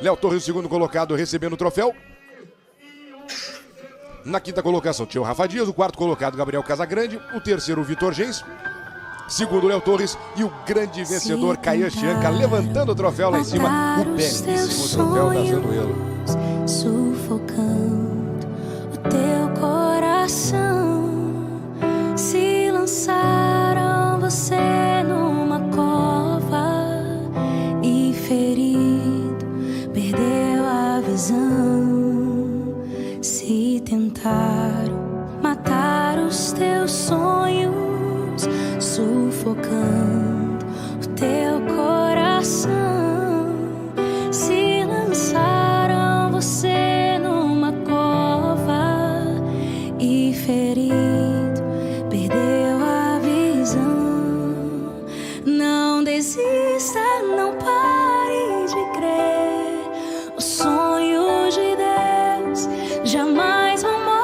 Léo Torres, o segundo colocado, recebendo o troféu. Na quinta colocação tinha o Rafa Dias, o quarto colocado Gabriel Casagrande, o terceiro o Vitor Gens, segundo Léo Torres e o grande vencedor Kayan Chianca, levantando o troféu lá em cima, o belíssimo troféu da Zanuelo. Sufocando o teu coração, se lançaram você numa cova e ferido perdeu a visão. Se tentaram matar os teus sonhos, sufocando o teu coração, se lançaram você numa cova e ferido perdeu a visão. Não desista, não pare de crer, os sonhos de Deus jamais vão morrer.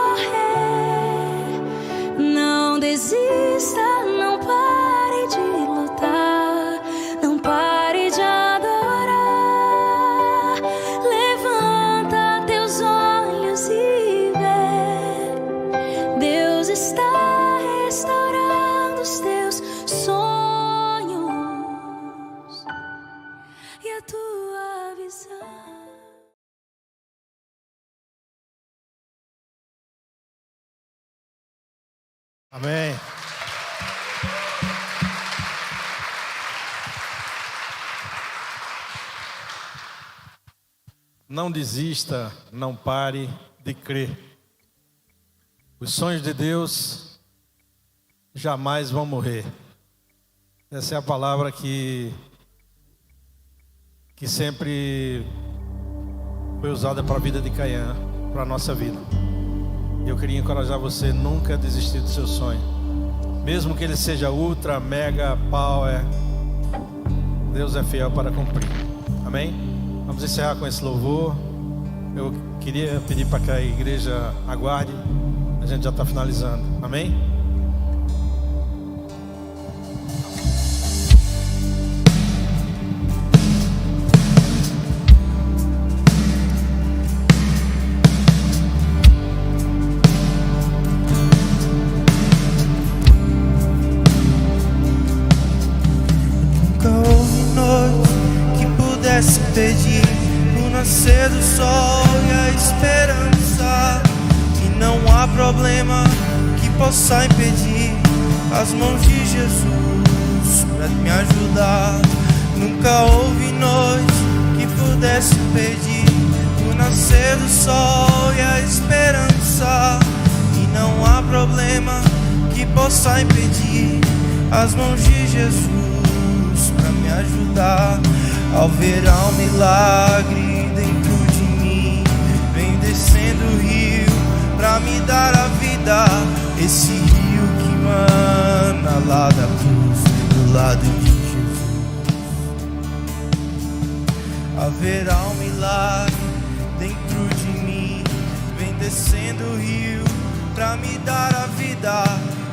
Não desista, não pare de lutar, não pare de adorar. Levanta teus olhos e vê, Deus está restaurando os teus sonhos e a tua visão. Amém. Não desista, não pare de crer. Os sonhos de Deus jamais vão morrer. Essa é a palavra que sempre foi usada para a vida de Kayan, para a nossa vida. Eu queria encorajar você nunca a desistir do seu sonho. Mesmo que ele seja ultra, mega, power, Deus é fiel para cumprir. Amém? Vamos encerrar com esse louvor. Eu queria pedir para que a igreja aguarde. A gente já está finalizando. Amém? Pedir o nascer do sol e a esperança, e não há problema que possa impedir as mãos de Jesus para me ajudar. Nunca houve noite que pudesse impedir o nascer do sol e a esperança, e não há problema que possa impedir as mãos de Jesus para me ajudar. Haverá um milagre dentro de mim, vem descendo o rio pra me dar a vida. Esse rio que mana lá da cruz, do lado de Jesus. Haverá um milagre dentro de mim, vem descendo o rio pra me dar a vida.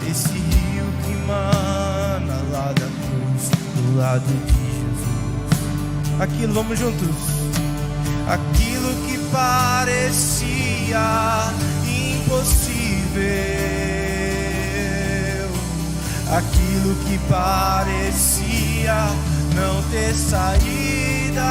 Esse rio que mana lá da cruz, do lado de Jesus. Aquilo, vamos juntos. Aquilo que parecia impossível, aquilo que parecia não ter saída,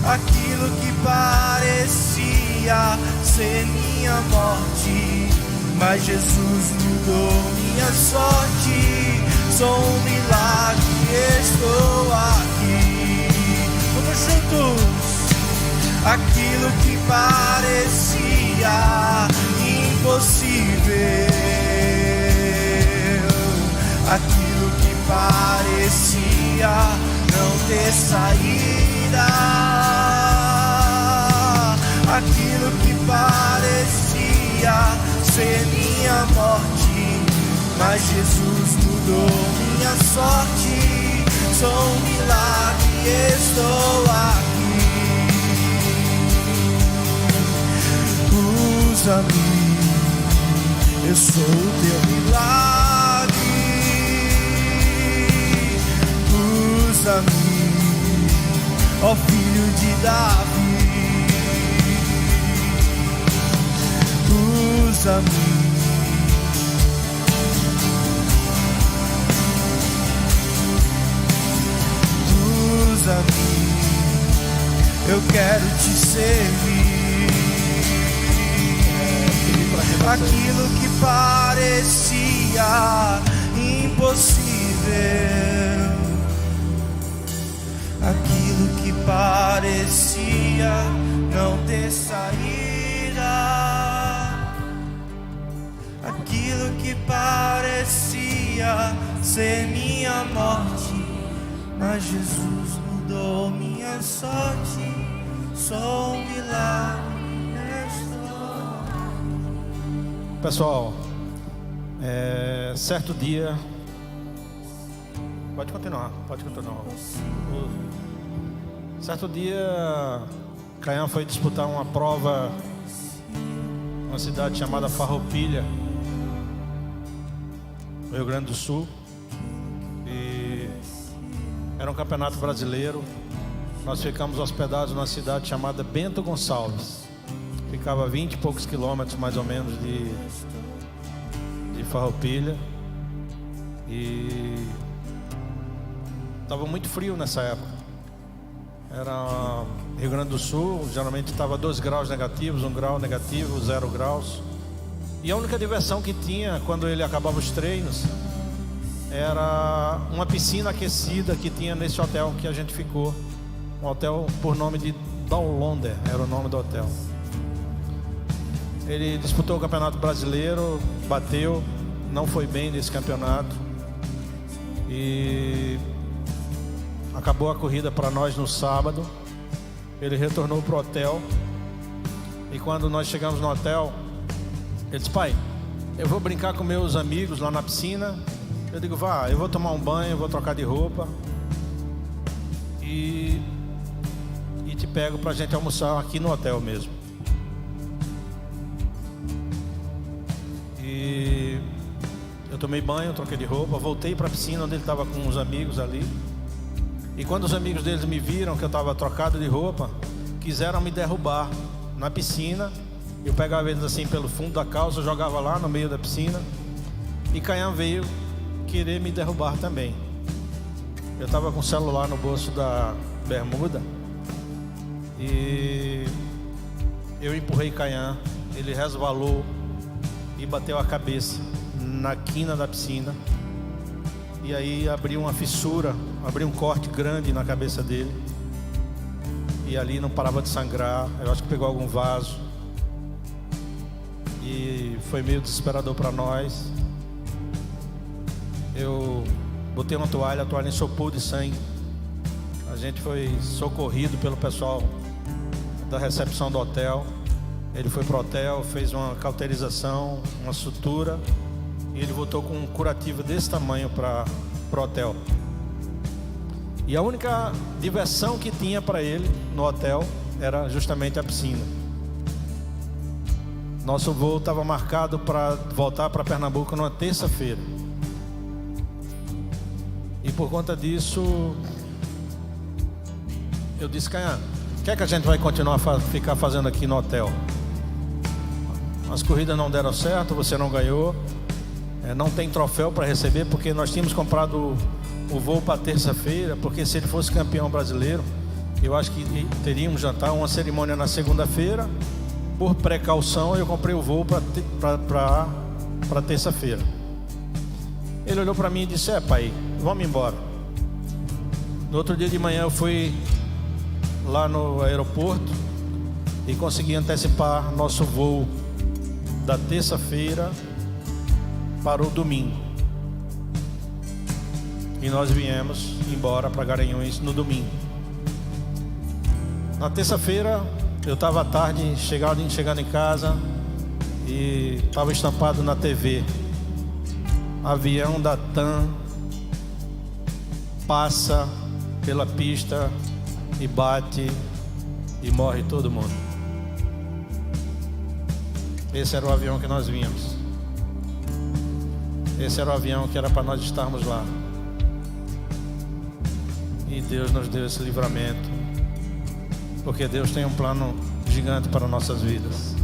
aquilo que parecia ser minha morte, mas Jesus mudou minha sorte. Sou um milagre, estou aqui. Vamos juntos. Aquilo que parecia impossível, aquilo que parecia não ter saída, aquilo que parecia ser minha morte, mas Jesus mudou mudou minha sorte. Sou um milagre, estou aqui. Usa-me, eu sou o teu milagre. Usa-me, ó filho de Davi. Usa-me. Usa-me, eu quero te servir. Aquilo que parecia impossível, aquilo que parecia não ter saída, aquilo que parecia ser minha morte, mas Jesus mudou minha sorte. Sou um milagre. Pessoal, certo dia... Pode continuar. Certo dia, Caian foi disputar uma prova numa cidade chamada Farroupilha, no Rio Grande do Sul. E era um campeonato brasileiro. Nós ficamos hospedados numa cidade chamada Bento Gonçalves. Ficava a 20 e poucos quilômetros, mais ou menos, de Farroupilha. E estava muito frio nessa época. Era Rio Grande do Sul, geralmente estava 2 graus negativos, 1 grau negativo, 0 graus. E a única diversão que tinha quando ele acabava os treinos era uma piscina aquecida que tinha nesse hotel que a gente ficou. Um hotel por nome de Downlander, era o nome do hotel. Ele disputou o Campeonato Brasileiro, bateu, não foi bem nesse campeonato. E acabou a corrida para nós no sábado. Ele retornou para o hotel. E quando nós chegamos no hotel, ele disse: pai, eu vou brincar com meus amigos lá na piscina. Eu digo: vá, eu vou tomar um banho, vou trocar de roupa e te pego pra gente almoçar aqui no hotel mesmo. E eu tomei banho, troquei de roupa, voltei pra piscina onde ele estava com uns amigos ali. E quando os amigos deles me viram que eu estava trocado de roupa, quiseram me derrubar na piscina. Eu pegava eles assim pelo fundo da calça, jogava lá no meio da piscina. E Caian veio querer me derrubar também. Eu estava com o celular no bolso da bermuda e eu empurrei Caian. Ele resvalou e bateu a cabeça na quina da piscina. E aí abriu uma fissura, abriu um corte grande na cabeça dele. E ali não parava de sangrar. Eu acho que pegou algum vaso. E foi meio desesperador para nós. Eu botei uma toalha, a toalha ensopou de sangue. A gente foi socorrido pelo pessoal da recepção do hotel. Ele foi pro hotel, fez uma cauterização, uma sutura, e ele voltou com um curativo desse tamanho pro hotel. E a única diversão que tinha para ele no hotel era justamente a piscina. Nosso voo estava marcado para voltar para Pernambuco numa terça-feira. E por conta disso, eu disse: Caian, o que é que a gente vai continuar ficar fazendo aqui no hotel? As corridas não deram certo, você não ganhou, não tem troféu para receber, porque nós tínhamos comprado o voo para terça-feira, porque se ele fosse campeão brasileiro, eu acho que teria um jantar, uma cerimônia na segunda-feira. Por precaução, eu comprei o voo para terça-feira. Ele olhou para mim e disse: pai, vamos embora. No outro dia de manhã eu fui lá no aeroporto e consegui antecipar nosso voo da terça-feira para o domingo. E nós viemos embora para Garanhuns no domingo. Na terça-feira eu estava à tarde, chegando em casa, e estava estampado na TV avião da TAM passa pela pista e bate e morre todo mundo. Esse era o avião que nós vínhamos. Esse era o avião que era para nós estarmos lá. E Deus nos deu esse livramento, porque Deus tem um plano gigante para nossas vidas.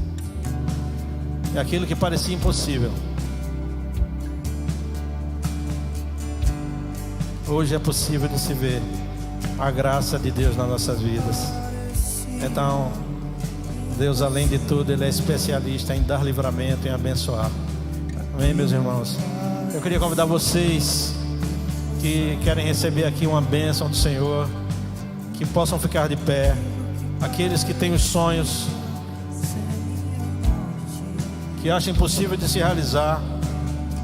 E aquilo que parecia impossível, hoje é possível de se ver a graça de Deus nas nossas vidas. Então, Deus, além de tudo, Ele é especialista em dar livramento, em abençoar. Amém, meus irmãos? Eu queria convidar vocês que querem receber aqui uma bênção do Senhor, que possam ficar de pé. Aqueles que têm os sonhos, que acham impossível de se realizar,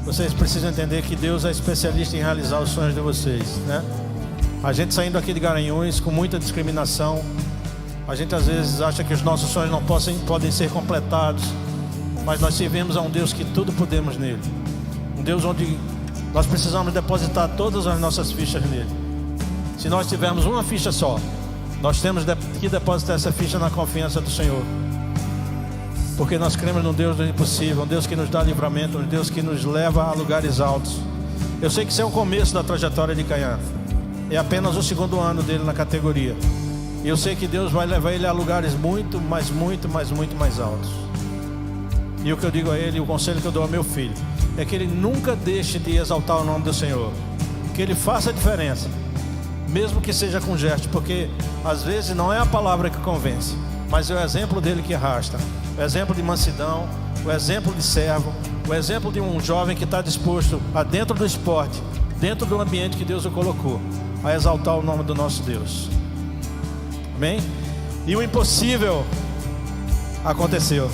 vocês precisam entender que Deus é especialista em realizar os sonhos de vocês, né? A gente saindo aqui de Garanhuns com muita discriminação, a gente às vezes acha que os nossos sonhos não podem ser completados, mas nós servimos a um Deus que tudo podemos nele. Um Deus onde nós precisamos depositar todas as nossas fichas nele. Se nós tivermos uma ficha só, nós temos que depositar essa ficha na confiança do Senhor, porque nós cremos num Deus do impossível, um Deus que nos dá livramento, um Deus que nos leva a lugares altos. Eu sei que isso é o começo da trajetória de Caian, é apenas o 2º ano dele na categoria, e eu sei que Deus vai levar ele a lugares muito mais altos. E o que eu digo a ele, o conselho que eu dou ao meu filho, é que ele nunca deixe de exaltar o nome do Senhor, que ele faça a diferença, mesmo que seja com gesto, porque às vezes não é a palavra que convence, mas é o exemplo dele que arrasta, o exemplo de mansidão, o exemplo de servo, o exemplo de um jovem que está disposto a, dentro do esporte, dentro do ambiente que Deus o colocou, a exaltar o nome do nosso Deus. Amém? E o impossível aconteceu.